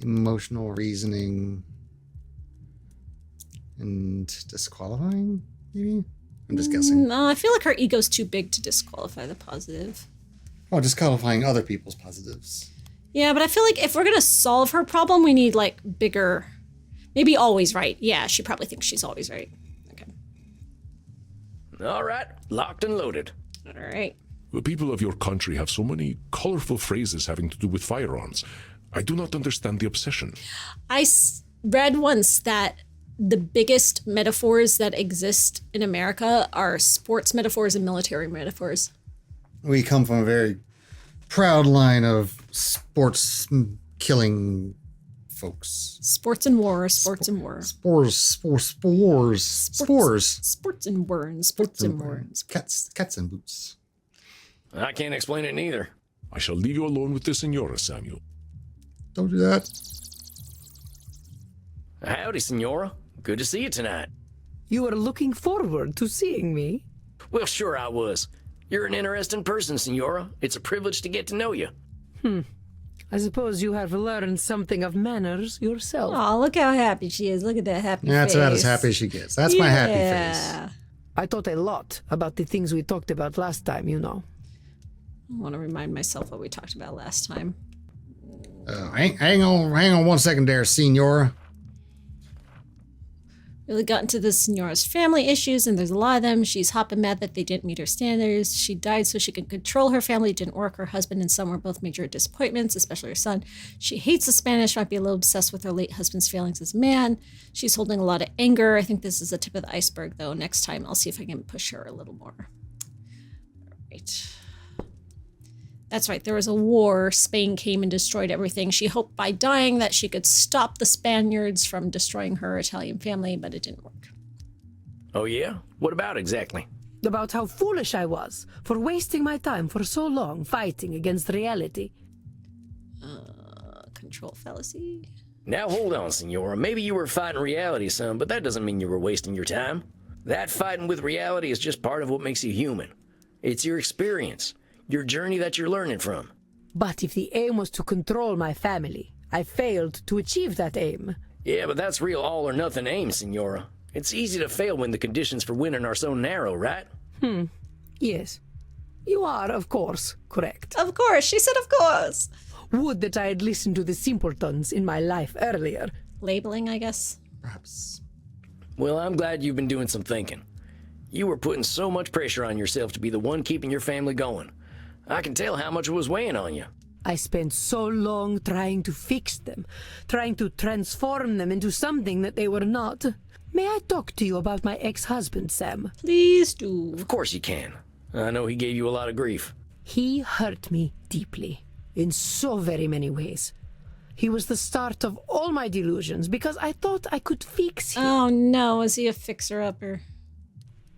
emotional reasoning, and disqualifying, maybe? I'm just guessing. No, I feel like her ego's too big to disqualify the positive. Oh, disqualifying other people's positives. Yeah, but I feel like if we're going to solve her problem, we need like bigger, maybe always right. Yeah, she probably thinks she's always right. Okay. All right, locked and loaded. All right. The people of your country have so many colorful phrases having to do with firearms. I do not understand the obsession. I read once that the biggest metaphors that exist in America are sports metaphors and military metaphors. We come from a very proud line of sports killing folks. Sports and war, sports and war. Spores. Sports and worms, sports and worms. Cats and boots. I can't explain it neither. I shall leave you alone with the Signora, Samuel. Don't do that. Howdy, Signora. Good to see you tonight. You are looking forward to seeing me? Well, sure I was. You're an interesting person, Signora. It's a privilege to get to know you. I suppose you have learned something of manners yourself. Oh, look how happy she is. Look at that happy face. That's about as happy as she gets. That's my happy face. I thought a lot about the things we talked about last time, you know. I want to remind myself what we talked about last time. Hang on 1 second there, Signora. Really got into the Signora's family issues, and there's a lot of them. She's hopping mad that they didn't meet her standards. She died so she could control her family. It didn't work. Her husband and son were both major disappointments, especially her son. She hates the Spanish, might be a little obsessed with her late husband's failings as a man. She's holding a lot of anger. I think this is the tip of the iceberg, though. Next time, I'll see if I can push her a little more. All right. That's right. There was a war. Spain came and destroyed everything. She hoped by dying that she could stop the Spaniards from destroying her Italian family, but it didn't work. Oh, yeah? What about exactly? About how foolish I was for wasting my time for so long fighting against reality. Control fallacy. Now, hold on, Signora. Maybe you were fighting reality some, but that doesn't mean you were wasting your time. That fighting with reality is just part of what makes you human. It's your experience. Your journey that you're learning from. But if the aim was to control my family, I failed to achieve that aim. Yeah, but that's real all-or-nothing aim, Signora. It's easy to fail when the conditions for winning are so narrow, right? Yes. You are, of course, correct. Of course. She said of course. Would that I had listened to the simpletons in my life earlier. Labeling, I guess. Perhaps. Well, I'm glad you've been doing some thinking. You were putting so much pressure on yourself to be the one keeping your family going. I can tell how much it was weighing on you. I spent so long trying to fix them, trying to transform them into something that they were not. May I talk to you about my ex-husband, Sam? Please do. Of course you can. I know he gave you a lot of grief. He hurt me deeply, in so very many ways. He was the start of all my delusions because I thought I could fix him. Oh no, is he a fixer-upper?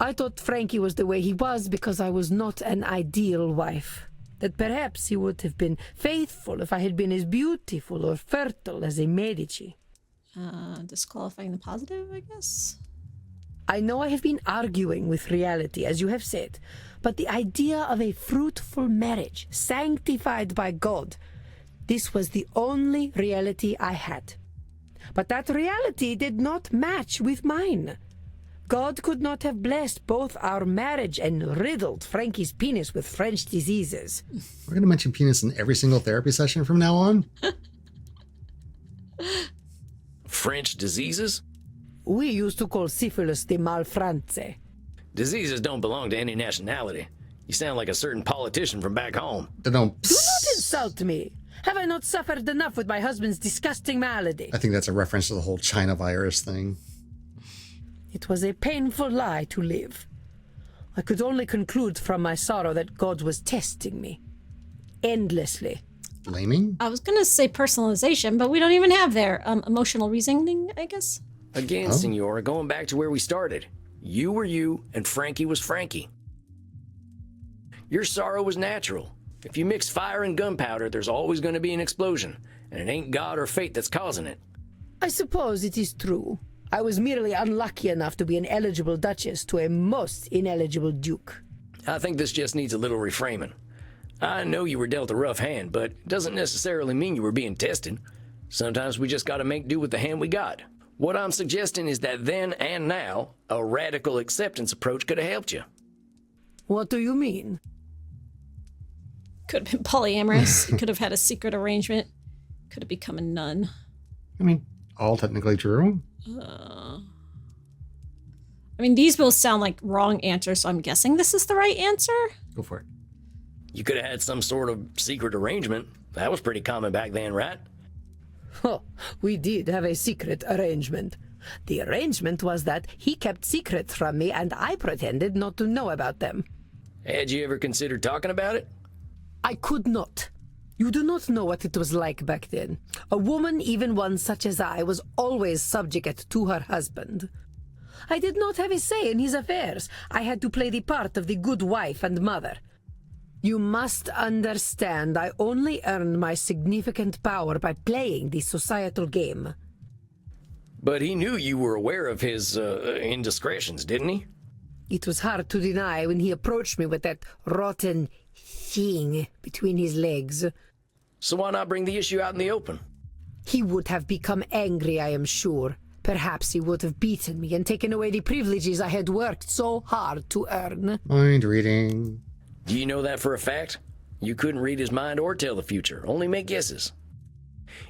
I thought Frankie was the way he was because I was not an ideal wife. That perhaps he would have been faithful if I had been as beautiful or fertile as a Medici. Disqualifying the positive, I guess? I know I have been arguing with reality, as you have said, but the idea of a fruitful marriage, sanctified by God, this was the only reality I had. But that reality did not match with mine. God could not have blessed both our marriage and riddled Frankie's penis with French diseases. We're going to mention penis in every single therapy session from now on? French diseases? We used to call syphilis the malfrance. Diseases don't belong to any nationality. You sound like a certain politician from back home. They don't. Do not insult me. Have I not suffered enough with my husband's disgusting malady? I think that's a reference to the whole China virus thing. It was a painful lie to live. I could only conclude from my sorrow that God was testing me. Endlessly. Blaming? I was gonna say personalization, but we don't even have there. Emotional reasoning, I guess. Again, Oh. Signora, going back to where we started. You were you, and Frankie was Frankie. Your sorrow was natural. If you mix fire and gunpowder, there's always going to be an explosion, and it ain't God or fate that's causing it. I suppose it is true. I was merely unlucky enough to be an eligible duchess to a most ineligible duke. I think this just needs a little reframing. I know you were dealt a rough hand, but it doesn't necessarily mean you were being tested. Sometimes we just gotta make do with the hand we got. What I'm suggesting is that then and now, a radical acceptance approach could have helped you. What do you mean? Could have been polyamorous. Could have had a secret arrangement. Could have become a nun. I mean, all technically true. I mean, these both sound like wrong answers, so I'm guessing this is the right answer. Go for it. You could have had some sort of secret arrangement. That was pretty common back then, right? Oh, we did have a secret arrangement. The arrangement was that he kept secrets from me and I pretended not to know about them. Had you ever considered talking about it? I could not. You do not know what it was like back then. A woman, even one such as I, was always subject to her husband. I did not have a say in his affairs. I had to play the part of the good wife and mother. You must understand, I only earned my significant power by playing the societal game. But he knew you were aware of his indiscretions, didn't he? It was hard to deny when he approached me with that rotten thing between his legs. So why not bring the issue out in the open? He would have become angry, I am sure. Perhaps he would have beaten me and taken away the privileges I had worked so hard to earn. Mind reading. Do you know that for a fact? You couldn't read his mind or tell the future, only make guesses.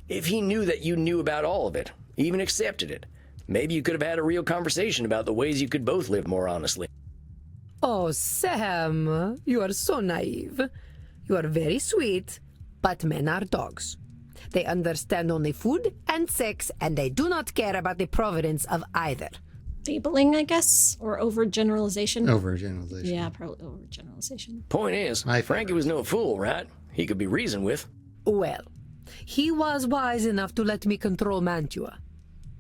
If he knew that you knew about all of it, even accepted it, maybe you could have had a real conversation about the ways you could both live more honestly. Oh, Sam, you are so naive. You are very sweet, but men are dogs. They understand only food and sex, and they do not care about the providence of either. Labeling, I guess, or overgeneralization. Overgeneralization. Yeah, probably overgeneralization. Point is, Frankie was no fool, right? He could be reasoned with. Well, he was wise enough to let me control Mantua,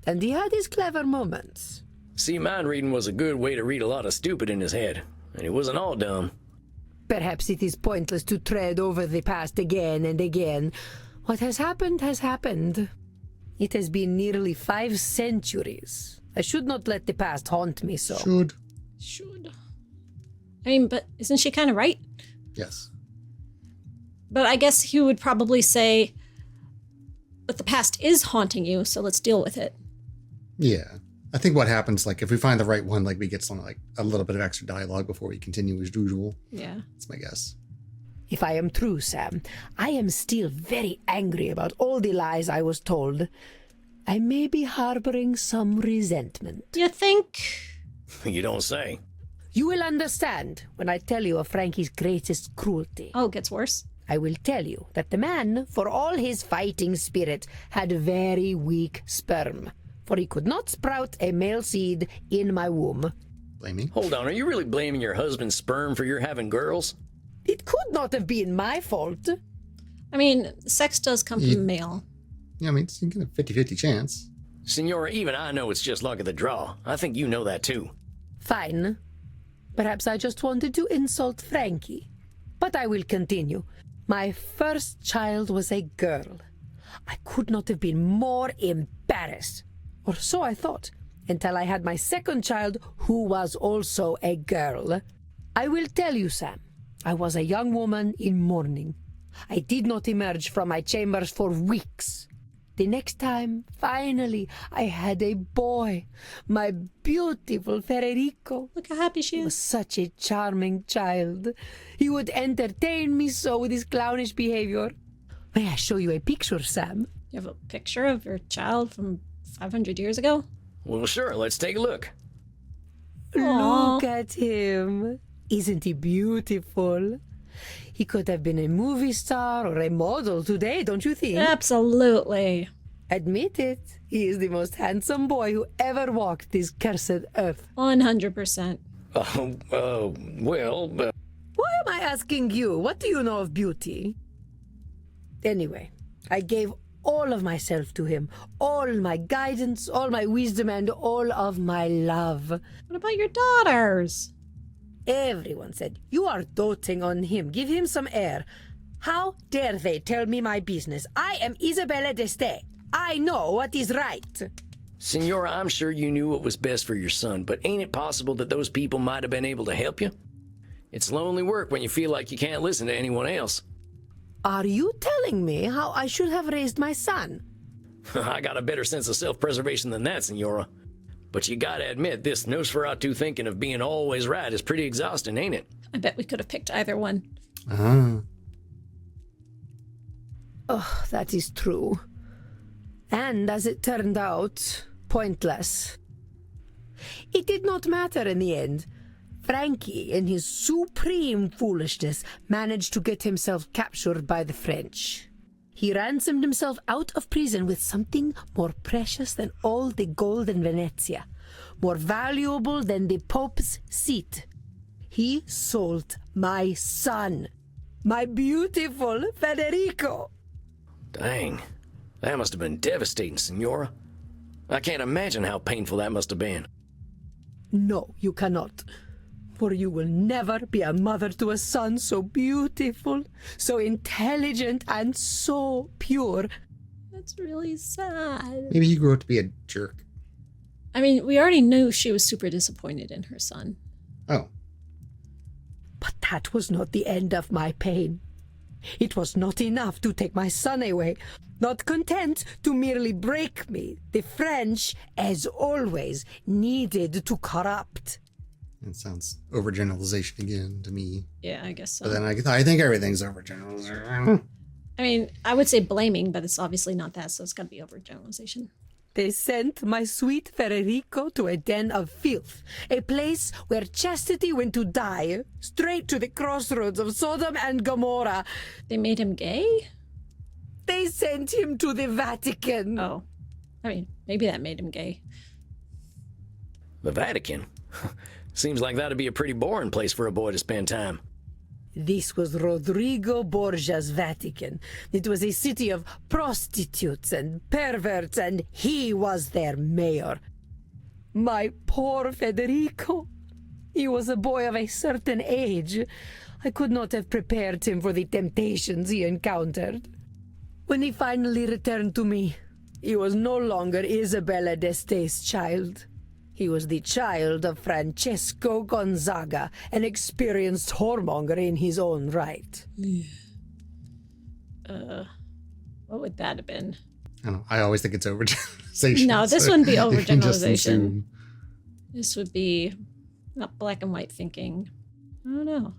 and he had his clever moments. See, mind reading was a good way to read a lot of stupid in his head, and he wasn't all dumb. Perhaps it is pointless to tread over the past again and again. What has happened has happened. It has been nearly 5 centuries. I should not let the past haunt me so. Should. I mean, but isn't she kind of right? Yes. But I guess he would probably say, but the past is haunting you, so let's deal with it. Yeah. I think what happens, like, if we find the right one, like, we get some, like, a little bit of extra dialogue before we continue as usual. Yeah. That's my guess. If I am true, Sam, I am still very angry about all the lies I was told. I may be harboring some resentment. You think? You don't say. You will understand when I tell you of Frankie's greatest cruelty. Oh, it gets worse. I will tell you that the man, for all his fighting spirit, had very weak sperm, for he could not sprout a male seed in my womb. Blaming. Hold on, are you really blaming your husband's sperm for your having girls? It could not have been my fault. I mean, sex does come from male. Yeah, I mean, you get a 50-50 chance. Signora, even I know it's just luck of the draw. I think you know that too. Fine. Perhaps I just wanted to insult Frankie. But I will continue. My first child was a girl. I could not have been more embarrassed. Or so I thought, until I had my second child, who was also a girl. I will tell you, Sam, I was a young woman in mourning. I did not emerge from my chambers for weeks. The next time, finally, I had a boy. My beautiful Federico. Look how happy she Was is. such a charming child. He would entertain me so with his clownish behavior. May I show you a picture, Sam? You have a picture of your child from 500 years ago? Well, sure, let's take a look. Aw. Look at him. Isn't he beautiful? He could have been a movie star or a model today, don't you think? Absolutely. Admit it, he is the most handsome boy who ever walked this cursed earth. 100%. Well, Why am I asking you? What do you know of beauty? Anyway, I gave all of myself to him, all my guidance, all my wisdom, and all of my love. What about your daughters? Everyone said, "You are doting on him. Give him some air." How dare they tell me my business? I am Isabella d'Este. I know what is right. Signora, I'm sure you knew what was best for your son, but ain't it possible that those people might have been able to help you? It's lonely work when you feel like you can't listen to anyone else. Are you telling me how I should have raised my son? I got a better sense of self-preservation than that, Signora. But you gotta admit, this Nosferatu thinking of being always right is pretty exhausting, ain't it? I bet we could have picked either one. Oh, that is true. And as it turned out, pointless. It did not matter in the end. Frankie, in his supreme foolishness, managed to get himself captured by the French. He ransomed himself out of prison with something more precious than all the gold in Venezia, more valuable than the Pope's seat. He sold my son, my beautiful Federico. Dang, that must have been devastating, Signora. I can't imagine how painful that must have been. No, you cannot. For you will never be a mother to a son so beautiful, so intelligent, and so pure. That's really sad. Maybe he grew up to be a jerk. I mean, we already knew she was super disappointed in her son. Oh. But that was not the end of my pain. It was not enough to take my son away. Not content to merely break me, the French, as always, needed to corrupt. It sounds overgeneralization again to me. Yeah, I guess so. But then I think everything's overgeneralization. I mean, I would say blaming, but it's obviously not that, so it's got to be overgeneralization. They sent my sweet Federico to a den of filth, a place where chastity went to die, straight to the crossroads of Sodom and Gomorrah. They made him gay? They sent him to the Vatican. Oh. I mean, maybe that made him gay. The Vatican? Seems like that'd be a pretty boring place for a boy to spend time. This was Rodrigo Borgia's Vatican. It was a city of prostitutes and perverts, and he was their mayor. My poor Federico. He was a boy of a certain age. I could not have prepared him for the temptations he encountered. When he finally returned to me, he was no longer Isabella d'Este's child. He was the child of Francesco Gonzaga, an experienced whoremonger in his own right. What would that have been? I don't know. I always think it's overgeneralization. No, this so wouldn't be you can just overgeneralization. assume. This would be not black and white thinking. I don't know.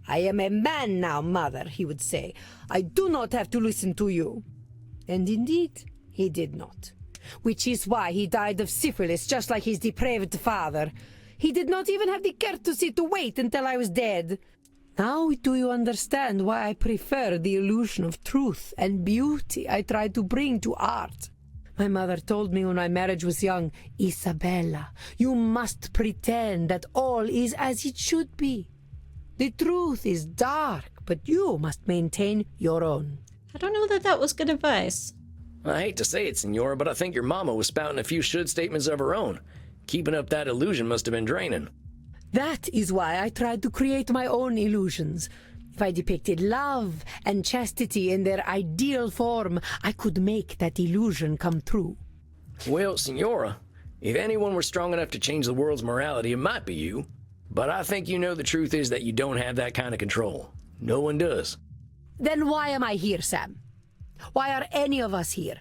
I am a man now, mother, he would say. I do not have to listen to you. And indeed, he did not. Which is why he died of syphilis, just like his depraved father. He did not even have the courtesy to wait until I was dead. Now do you understand why I prefer the illusion of truth and beauty I try to bring to art? My mother told me when my marriage was young, Isabella, you must pretend that all is as it should be. The truth is dark, but you must maintain your own. I don't know that that was good advice. I hate to say it, Signora, but I think your mama was spouting a few should statements of her own. Keeping up that illusion must have been draining. That is why I tried to create my own illusions. If I depicted love and chastity in their ideal form, I could make that illusion come true. Well, Signora, if anyone were strong enough to change the world's morality, it might be you. But I think you know the truth is that you don't have that kind of control. No one does. Then why am I here, Sam? Why are any of us here?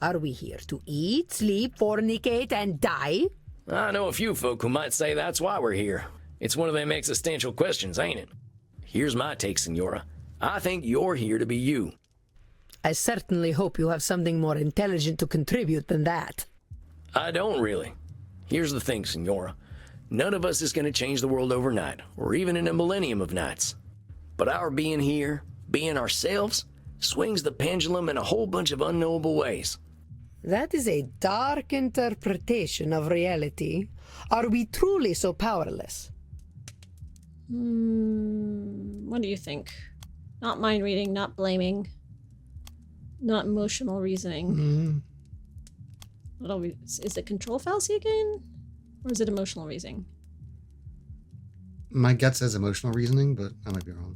Are we here to eat, sleep, fornicate, and die? I know a few folk who might say that's why we're here. It's one of them existential questions, ain't it? Here's my take, Signora. I think you're here to be you. I certainly hope you have something more intelligent to contribute than that. I don't really. Here's the thing, Signora. None of us is going to change the world overnight, or even in a millennium of nights. But our being here, being ourselves, swings the pendulum in a whole bunch of unknowable ways. That is a dark interpretation of reality. Are we truly so powerless? What do you think? Not mind reading, not blaming, not emotional reasoning. Is it control fallacy again? Or is it emotional reasoning? My gut says emotional reasoning, but I might be wrong.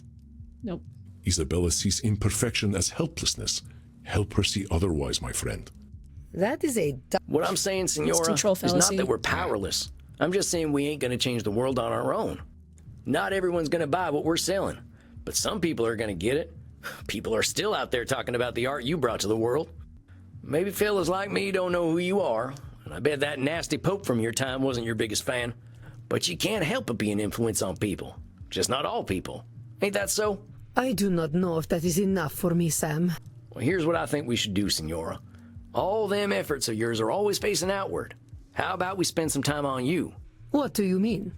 Nope. Isabella sees imperfection as helplessness. Help her see otherwise, my friend. That is a What I'm saying, Signora, control is not fallacy. that we're powerless. I'm just saying we ain't gonna change the world on our own. Not everyone's gonna buy what we're selling, but some people are gonna get it. People are still out there talking about the art you brought to the world. Maybe fellas like me don't know who you are, and I bet that nasty Pope from your time wasn't your biggest fan. But you can't help but be an influence on people. Just not all people. Ain't that so? I do not know if that is enough for me, Sam. Well, here's what I think we should do, Signora. All them efforts of yours are always facing outward. How about we spend some time on you? What do you mean?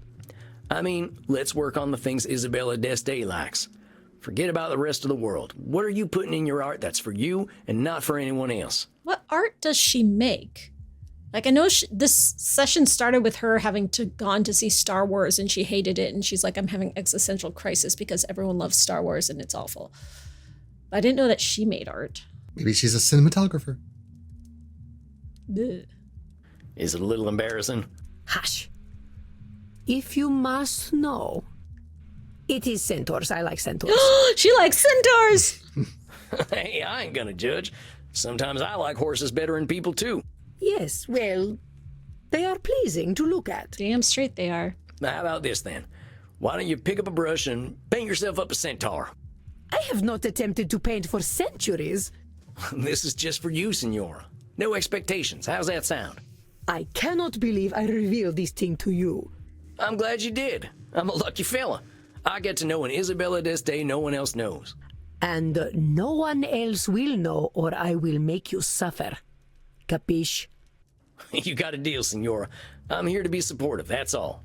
I mean, let's work on the things Isabella d'Este likes. Forget about the rest of the world. What are you putting in your art that's for you and not for anyone else? What art does she make? Like, I know this session started with her having gone to see Star Wars and she hated it. And she's like, I'm having existential crisis because everyone loves Star Wars and it's awful. But I didn't know that she made art. Maybe she's a cinematographer. Ugh. Is it a little embarrassing? Hush. If you must know, it is centaurs. I like centaurs. She likes centaurs! Hey, I ain't gonna judge. Sometimes I like horses better than people, too. Yes, well, they are pleasing to look at. Damn straight they are. Now, how about this, then? Why don't you pick up a brush and paint yourself up a centaur? I have not attempted to paint for centuries. This is just for you, Signora. No expectations. How's that sound? I cannot believe I revealed this thing to you. I'm glad you did. I'm a lucky fella. I get to know an Isabella d'Este no one else knows. And no one else will know, or I will make you suffer. Capiche? You got a deal, Signora. I'm here to be supportive, that's all.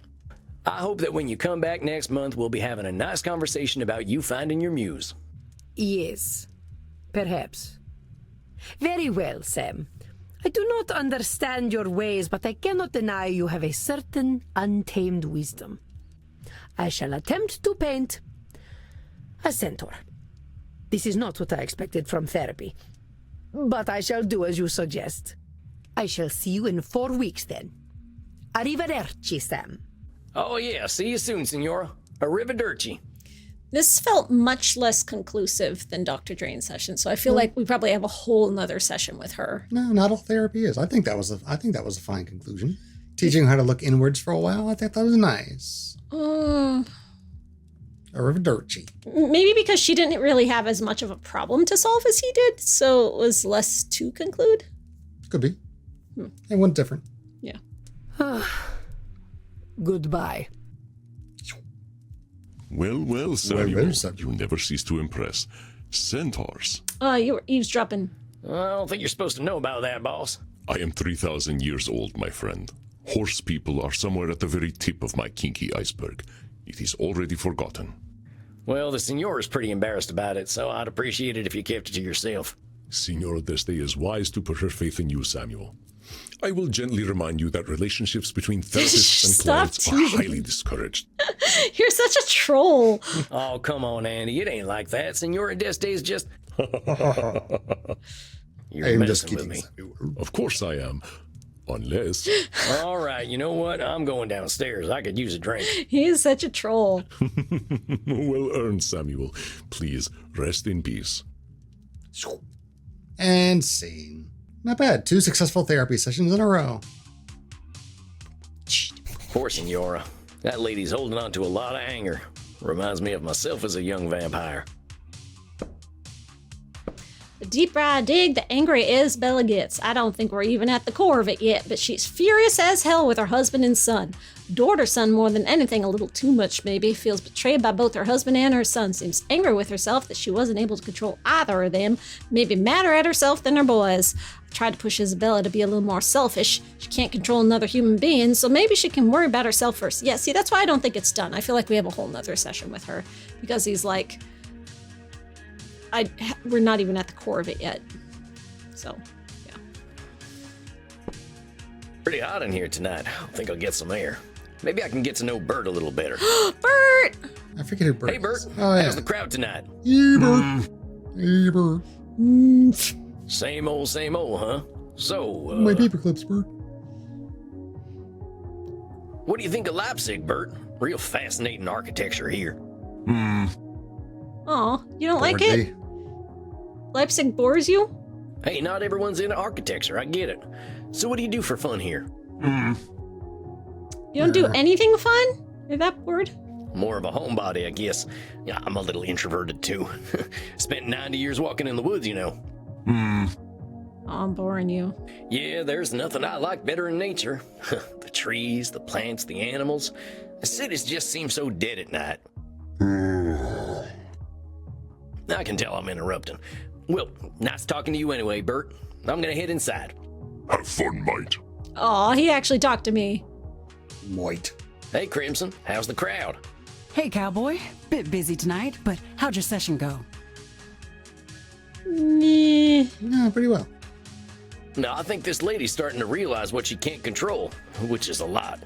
I hope that when you come back next month, we'll be having a nice conversation about you finding your muse. Yes, perhaps. Very well, Sam. I do not understand your ways, but I cannot deny you have a certain untamed wisdom. I shall attempt to paint a centaur. This is not what I expected from therapy, but I shall do as you suggest. I shall see you in 4 weeks then. Arrivederci, Sam. Oh yeah, see you soon, Signora. Arrivederci. This felt much less conclusive than Dr. Drayne's session, so I feel like we probably have a whole nother session with her. No, not all therapy is. I think that was a fine conclusion. Teaching how to look inwards for a while, I think that was nice. Arrivederci. Maybe because she didn't really have as much of a problem to solve as he did, so it was less to conclude. Could be. It went different. Yeah. Goodbye. Well, Samuel, well, Samuel. you never cease to impress. Centaurs. You were eavesdropping. I don't think you're supposed to know about that, boss. I am 3,000 years old, my friend. Horse people are somewhere at the very tip of my kinky iceberg. It is already forgotten. Well, the Signora's pretty embarrassed about it, so I'd appreciate it if you kept it to yourself. Signora d'Este is wise to put her faith in you, Samuel. I will gently remind you that relationships between therapists and Stop clients are teasing. highly discouraged. You're such a troll. Oh, come on, Andy. It ain't like that. Signora d'Este's just... You're I'm just messing with kidding. me. Samuel. Of course I am. Unless... All right, you know what? I'm going downstairs. I could use a drink. He is such a troll. Well earned, Samuel. Please, rest in peace. And scene. Not bad. 2 successful therapy sessions in a row. Poor Signora. That lady's holding on to a lot of anger. Reminds me of myself as a young vampire. The deeper I dig, the angrier Isabella gets. I don't think we're even at the core of it yet, but she's furious as hell with her husband and son. Adored her son more than anything, a little too much maybe. Feels betrayed by both her husband and her son. Seems angry with herself that she wasn't able to control either of them. Maybe madder at herself than her boys. I tried to push Isabella to be a little more selfish. She can't control another human being, so maybe she can worry about herself first. Yeah, see, that's why I don't think it's done. I feel like we have a whole nother session with her. Because he's like... we're not even at the core of it yet. So, yeah. Pretty hot in here tonight. I think I'll get some air. Maybe I can get to know Bert a little better. Bert! I forget who Bert Hey, Bert. is. Oh, yeah. How's the crowd tonight? Hey, Bert. Hey, Bert. Same old, huh? So, My paper clips, Bert. what do you think of Leipzig, Bert? Real fascinating architecture here. Oh, you don't like Bored it? me. Leipzig bores you? Hey, not everyone's into architecture. I get it. So what do you do for fun here? You don't do anything fun? You're that bored? More of a homebody, I guess. Yeah, I'm a little introverted too. Spent 90 years walking in the woods, you know. Oh, I'm boring you. Yeah, there's nothing I like better than nature. The trees, the plants, the animals. The cities just seem so dead at night. I can tell I'm interrupting. Well, nice talking to you anyway, Bert. I'm gonna head inside. Have fun, mate. Oh, he actually talked to me. Moit. Hey, Crimson, how's the crowd? Hey, cowboy. Bit busy tonight, but how'd your session go? Meh. Yeah, pretty well. No, I think this lady's starting to realize what she can't control, which is a lot.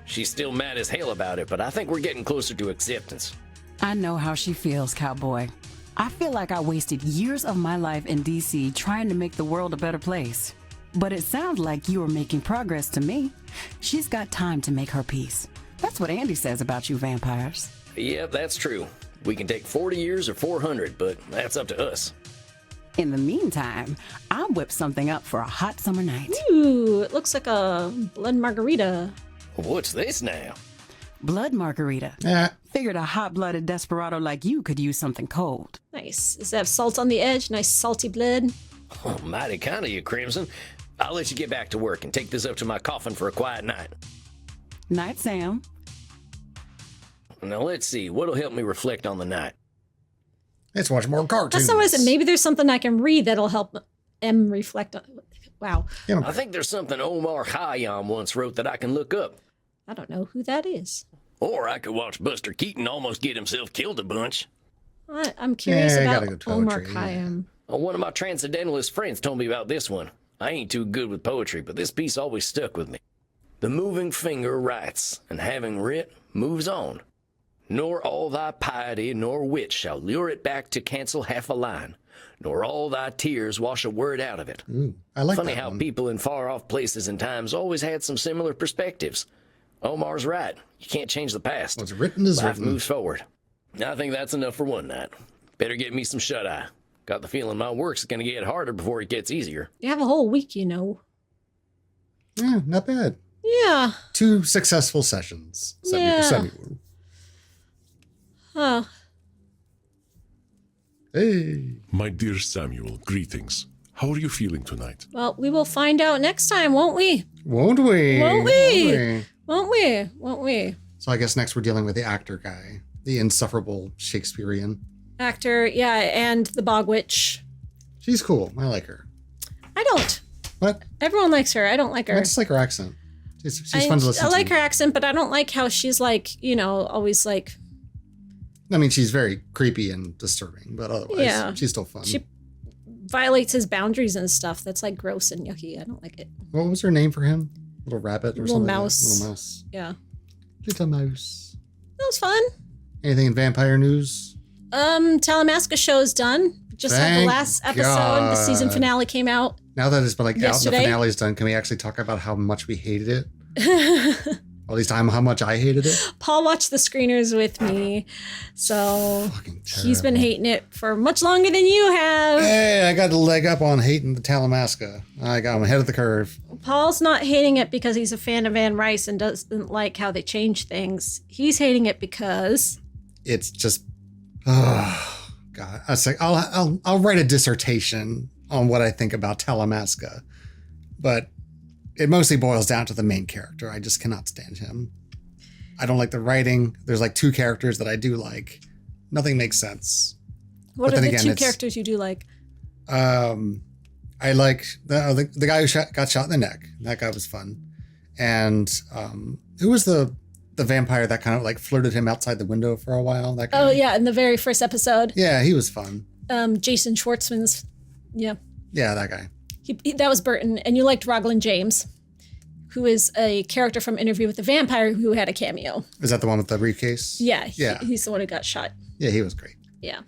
She's still mad as hell about it, but I think we're getting closer to acceptance. I know how she feels, cowboy. I feel like I wasted years of my life in DC trying to make the world a better place. But it sounds like you are making progress to me. She's got time to make her peace. That's what Andy says about you vampires. Yep, that's true. We can take 40 years or 400, but that's up to us. In the meantime, I'll whip something up for a hot summer night. Ooh, it looks like a blood margarita. What's this now? Blood margarita. Yeah. Figured a hot-blooded desperado like you could use something cold. Nice. Does it have salt on the edge? Nice salty blood. Oh, mighty kind of you, Crimson. I'll let you get back to work and take this up to my coffin for a quiet night. Night, Sam. Now let's see, what'll help me reflect on the night? Let's watch more cartoons. That's not what I said. Maybe there's something I can read that'll help M reflect on. Wow. Yeah, I think there's something Omar Khayyam once wrote that I can look up. I don't know who that is. Or I could watch Buster Keaton almost get himself killed a bunch. I'm curious Yeah, I about gotta go to Omar poetry, Khayyam. One of my transcendentalist friends told me about this one. I ain't too good with poetry, but this piece always stuck with me. The moving finger writes, and having writ, moves on. Nor all thy piety nor wit shall lure it back to cancel half a line, nor all thy tears wash a word out of it. Ooh, I like Funny that how one. people in far-off places and times always had some similar perspectives. Omar's right. You can't change the past. What's written is Life written. moves forward. I think that's enough for one night. Better get me some shut-eye. Got the feeling my work's gonna get harder before it gets easier. You have a whole week, you know. Yeah, not bad. Yeah. 2 successful sessions. Yeah. Semi. Huh. Hey. My dear Samuel, greetings. How are you feeling tonight? Well, we will find out next time, won't we? Won't we? Won't we? Won't we? Won't we? So I guess next we're dealing with the actor guy, the insufferable Shakespearean. Actor, yeah, and the Bog Witch. She's cool. I like her. I don't. What? Everyone likes her. I don't like her. I just like her accent. She's fun to listen I to. like her accent, but I don't like how she's like, you know, always like. I mean, she's very creepy and disturbing, but otherwise, Yeah. she's still fun. She violates his boundaries and stuff. That's like gross and yucky. I don't like it. What was her name for him? Little rabbit or Little something? mouse. Little mouse. Yeah. Little mouse. That was fun. Anything in vampire news? Talamasca show's done. Just had the Thank last episode. The season God. finale came out. Now that it's been like out and the Yesterday? finale's done, can we actually talk about how much we hated it? Or at least how much I hated it? Paul watched the screeners with me, so Fucking he's been terrible. hating it for much longer than you have. Hey, I got the leg up on hating the Talamasca. I'm ahead of the curve. Paul's not hating it because he's a fan of Anne Rice and doesn't like how they change things. He's hating it because It's just, oh God. I was like, I'll write a dissertation on what I think about Talamasca, but it mostly boils down to the main character. I just cannot stand him. I don't like the writing. There's like 2 characters that I do like. Nothing makes sense. what But are then the again, 2 it's- characters you do like? I like the guy who got shot in the neck. That guy was fun. And who was the vampire that kind of like flirted him outside the window for a while? That guy. Oh yeah, in the very first episode, Yeah, he was fun. Jason Schwartzman's. Yeah, Yeah, that guy. That was Burton, and you liked Raglan James, who is a character from Interview with the Vampire who had a cameo. Is that the one with the briefcase? Yeah. Yeah. He's the one who got shot. Yeah, he was great. Yeah.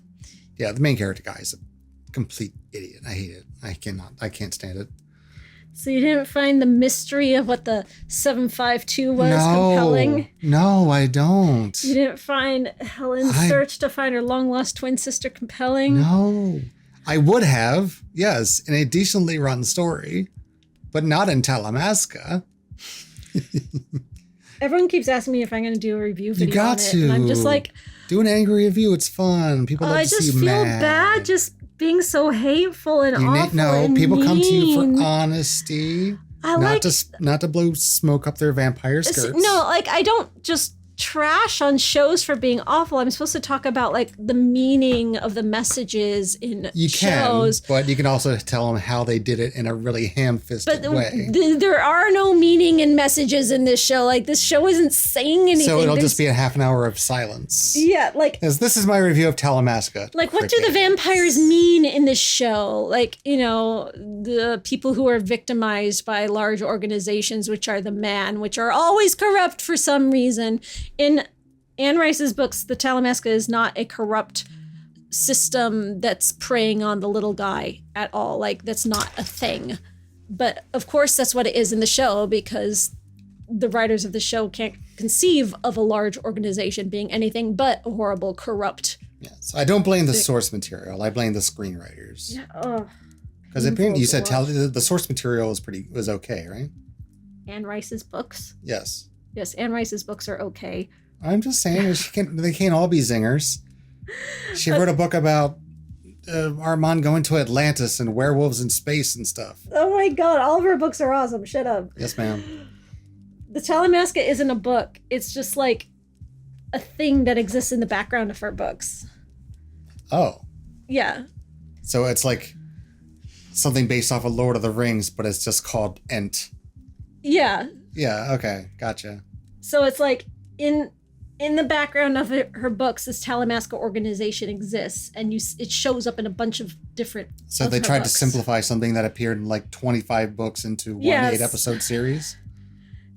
Yeah, the main character guy is a complete idiot. I hate it. I can't stand it. So you didn't find the mystery of what the 752 was compelling? No, I don't. You didn't find Helen's search to find her long-lost twin sister compelling? No. I would have, yes, in a decently run story, but not in Talamasca. Everyone keeps asking me if I'm going to do a review video You got on it, to. and I'm just like, do an angry review. It's fun. People love I to see just you feel mad. bad just being so hateful and awful No, and people come to you mean. for honesty. I not to blow smoke up their vampire skirts. No, like I don't just trash on shows for being awful. I'm supposed to talk about like the meaning of the messages in You shows. can, but you can also tell them how they did it in a really ham-fisted way. There are no meaning and messages in this show. Like this show isn't saying anything. So it'll just be a half an hour of silence. Yeah, like This is my review of Talamasca. like what do the vampires mean in this show? Like, you know, the people who are victimized by large organizations, which are the man, which are always corrupt for some reason. In Anne Rice's books, the Talamasca is not a corrupt system that's preying on the little guy at all. Like, that's not a thing. But of course, that's what it is in the show because the writers of the show can't conceive of a large organization being anything but a horrible, corrupt. Yeah, so I don't blame the source material. I blame the screenwriters. Yeah. Because you said the source material was okay, right? Anne Rice's books. Yes. Yes, Anne Rice's books are okay. I'm just saying they can't all be zingers. She wrote a book about Armand going to Atlantis and werewolves in space and stuff. Oh my god, all of her books are awesome. Shut up. Yes, ma'am. The Talamasca isn't a book. It's just like a thing that exists in the background of her books. Oh. Yeah. So it's like something based off of Lord of the Rings, but it's just called Ent. Yeah. Yeah, okay. Gotcha. So it's like in the background of her books, this Talamasca organization exists, and it shows up in a bunch of different. So they tried to simplify something that appeared in like 25 books into one 8-episode series?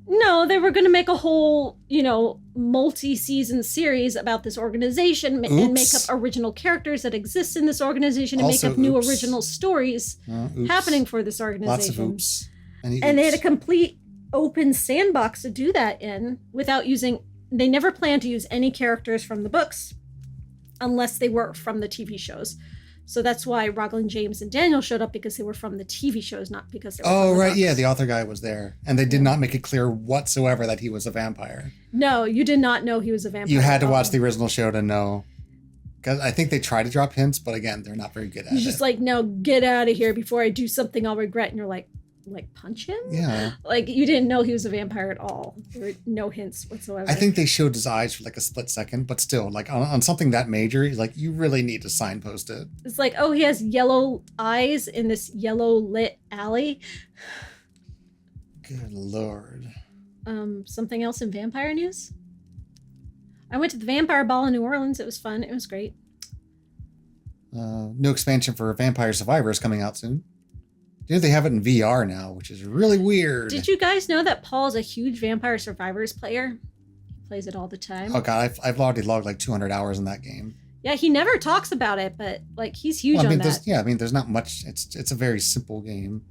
No, they were going to make a whole, multi-season series about this organization and make up original characters that exist in this organization and make up new original stories happening for this organization. Lots of oops. And they had a complete open sandbox to do that in without using. They never planned to use any characters from the books unless they were from the TV shows. So that's why Raglan James and Daniel showed up, because they were from the TV shows, not because they were from the books. Yeah, the author guy was there. And they did not make it clear whatsoever that he was a vampire. No, you did not know he was a vampire. You had to watch the original show to know. Because I think they try to drop hints, but again, they're not very good at it. He's just like, no, get out of here before I do something I'll regret. And you're like punch him? Yeah. Like, you didn't know he was a vampire at all. There were no hints whatsoever. I think they showed his eyes for like a split second, but still, like on something that major, like you really need to signpost it. It's like, oh, he has yellow eyes in this yellow lit alley. Good Lord. Something else in vampire news? I went to the vampire ball in New Orleans. It was fun. It was great. New expansion for Vampire Survivors coming out soon. They have it in VR now, which is really weird. Did you guys know that Paul's a huge Vampire Survivors player? He plays it all the time. Oh god, I've already logged like 200 hours in that game. Yeah, he never talks about it, but like he's huge on that. There's not much. It's a very simple game.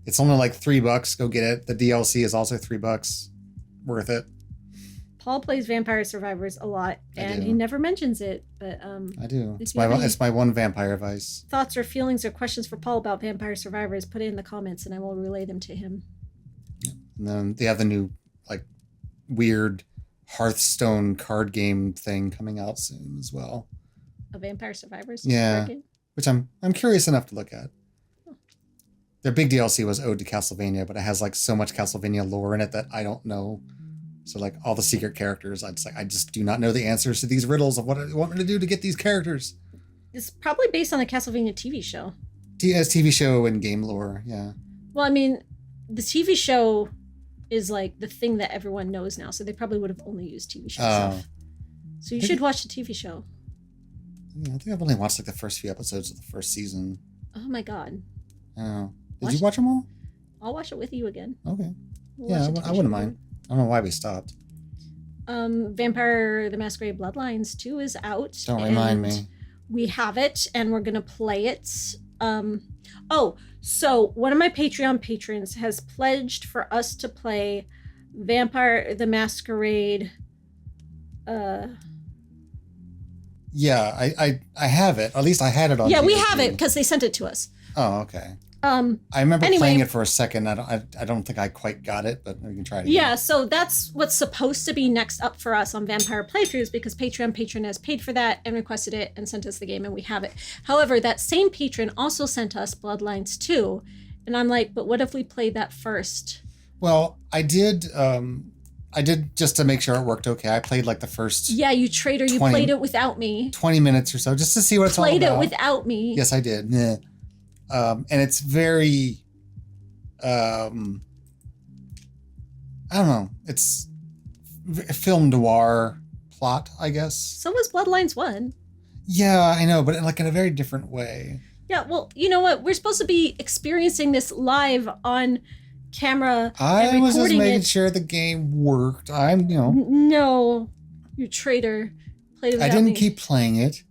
It's only like $3. Go get it. The DLC is also $3. Worth it. Paul plays Vampire Survivors a lot, and he never mentions it. But I do. It's my one vampire vice. Thoughts or feelings or questions for Paul about Vampire Survivors? Put it in the comments, and I will relay them to him. And then they have the new like weird Hearthstone card game thing coming out soon as well. A Vampire Survivors? Yeah, which I'm curious enough to look at. Their big DLC was Ode to Castlevania, but it has like so much Castlevania lore in it that I don't know. So like all the secret characters, I just do not know the answers to these riddles of what I want me to do to get these characters. It's probably based on the Castlevania TV show. TV show and game lore, yeah. Well, I mean, the TV show is like the thing that everyone knows now, so they probably would have only used TV show stuff. So you should watch the TV show. Yeah, I think I've only watched like the first few episodes of the first season. Oh my god. Oh. Did you watch them all? I'll watch it with you again. Okay. We'll Yeah, watch it I wouldn't mind. I don't know why we stopped. Vampire the Masquerade Bloodlines 2 is out. Don't remind me. We have it, and we're going to play it. So one of my Patreon patrons has pledged for us to play Vampire the Masquerade. Yeah, I have it. At least I had it on. Yeah, we DVD. have it because they sent it to us. Oh, okay. I remember playing it for a second. I don't think I quite got it, but we can try it again. Yeah, so that's what's supposed to be next up for us on Vampire Playthroughs because Patreon patron has paid for that and requested it and sent us the game and we have it. However, that same patron also sent us Bloodlines 2. And I'm like, but what if we played that first? Well, I did just to make sure it worked okay. I played like the first Yeah, you traitor, you played it without me. 20 minutes or so just to see what it's all about. Played it without me. Yes, I did. Yeah. And it's very, I don't know. It's film noir plot, I guess. So was Bloodlines 1. Yeah, I know, but like in a very different way. Yeah, well, you know what? We're supposed to be experiencing this live on camera. I was just making sure the game worked. No, you traitor. Played it without I didn't me. keep playing it,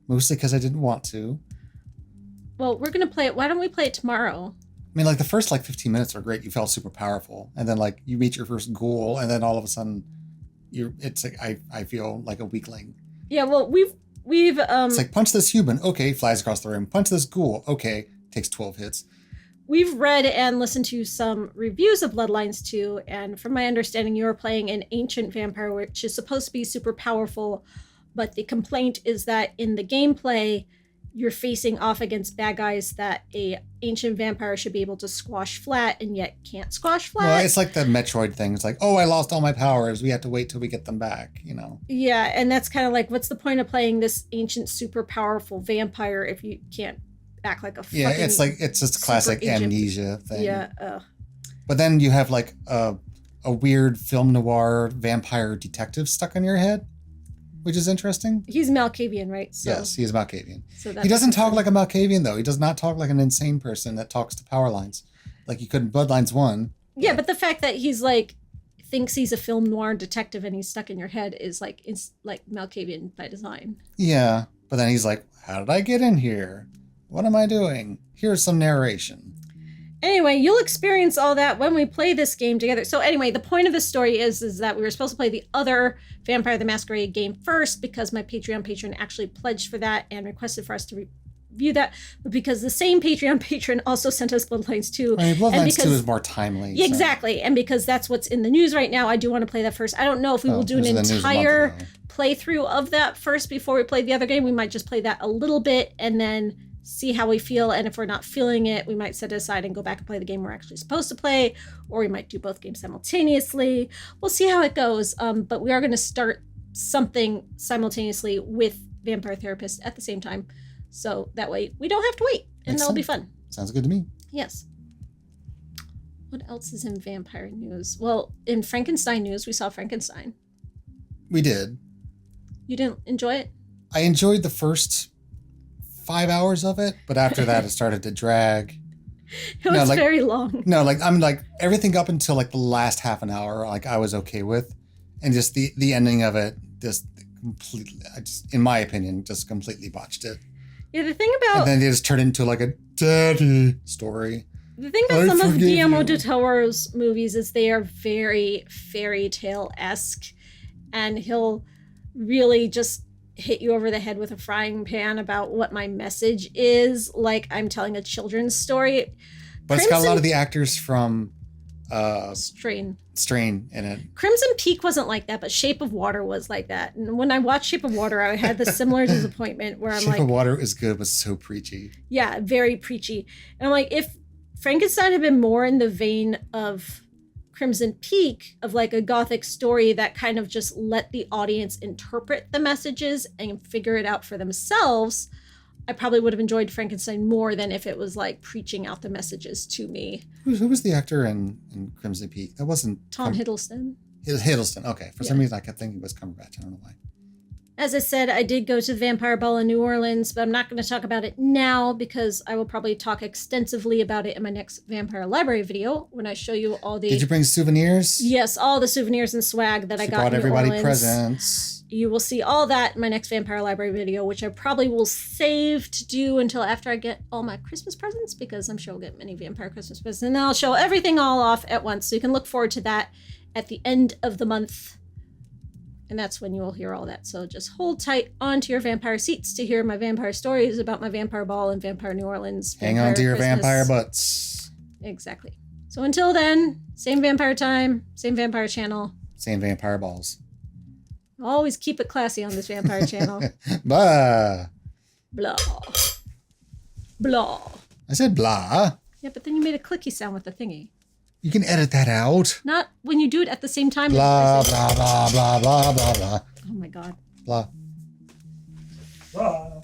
mostly because I didn't want to. Well, we're going to play it. Why don't we play it tomorrow? I mean, like the first 15 minutes were great. You felt super powerful. And then like you meet your first ghoul and then all of a sudden it's like, I feel like a weakling. Yeah, well, we've it's like punch this human. Okay. Flies across the room. Punch this ghoul. Okay. Takes 12 hits. We've read and listened to some reviews of Bloodlines 2. And from my understanding, you are playing an ancient vampire, which is supposed to be super powerful. But the complaint is that in the gameplay, you're facing off against bad guys that a ancient vampire should be able to squash flat and yet can't squash flat. Well, it's like the Metroid thing. It's like, oh, I lost all my powers. We have to wait till we get them back, you know? Yeah, and that's kind of like, what's the point of playing this ancient, super powerful vampire if you can't act like a fucking... Yeah, it's just classic amnesia thing. Yeah. But then you have like a weird film noir vampire detective stuck in your head, which is interesting. He's Malkavian, right? So, yes, he's Malkavian. So he doesn't talk like a Malkavian, though. He does not talk like an insane person that talks to power lines. Like you could in Bloodlines 1. Yeah, but the fact that he's like, thinks he's a film noir detective and he's stuck in your head is like, it's like Malkavian by design. Yeah, but then he's like, how did I get in here? What am I doing? Here's some narration. Anyway, you'll experience all that when we play this game together. So anyway, the point of the story is that we were supposed to play the other Vampire the Masquerade game first because my Patreon patron actually pledged for that and requested for us to review that. But because the same Patreon patron also sent us Bloodlines 2. I mean, Bloodlines 2 is more timely. Yeah, exactly. And because that's what's in the news right now, I do want to play that first. I don't know if we will do an entire playthrough of that first before we play the other game. We might just play that a little bit and then see how we feel, and if we're not feeling it, we might set it aside and go back and play the game we're actually supposed to play, or we might do both games simultaneously. We'll see how it goes, but we are going to start something simultaneously with Vampire Therapist at the same time, so that way we don't have to wait, and that'll be fun. Sounds good to me. Yes. What else is in vampire news? Well, in Frankenstein news, we saw Frankenstein. We did. You didn't enjoy it? I enjoyed the first 5 hours of it, but after that it started to drag. It was very long. No, I'm like everything up until like the last half an hour, like I was okay with, and just the ending of it just completely, in my opinion, just completely botched it. Yeah, the thing about... And then they just turned into like a daddy story. The thing about some of Guillermo del Toro's movies is they are very fairy tale-esque, and he'll really just hit you over the head with a frying pan about what my message is, like I'm telling a children's story. But it's got a lot of the actors from Strain in it. Crimson Peak wasn't like that, but Shape of Water was like that. And when I watched Shape of Water, I had the similar disappointment where I'm Shape of Water is good, but so preachy. Yeah, very preachy. And I'm like, if Frankenstein had been more in the vein of Crimson Peak, of like a gothic story that kind of just let the audience interpret the messages and figure it out for themselves, I probably would have enjoyed Frankenstein more than if it was like preaching out the messages to me. Who was the actor in Crimson Peak? That wasn't Tom Hiddleston. Hiddleston. Okay. For some reason, I kept thinking it was Cumberbatch. I don't know why. As I said, I did go to the Vampire Ball in New Orleans, but I'm not going to talk about it now because I will probably talk extensively about it in my next Vampire Library video when I show you all the... Did you bring souvenirs? Yes, all the souvenirs and swag that I got brought in New everybody Orleans. presents. You will see all that in my next Vampire Library video, which I probably will save to do until after I get all my Christmas presents, because I'm sure I'll get many Vampire Christmas presents. And then I'll show everything all off at once, so you can look forward to that at the end of the month. And that's when you will hear all that. So just hold tight onto your vampire seats to hear my vampire stories about my Vampire Ball and Vampire New Orleans. Hang on to your vampire butts. Exactly. So until then, same vampire time, same vampire channel. Same vampire balls. Always keep it classy on this vampire channel. Blah. Blah. Blah. I said blah. Yeah, but then you made a clicky sound with the thingy. You can edit that out. Not when you do it at the same time. Blah, blah, blah, blah, blah, blah, blah. Oh my god. Blah. Blah.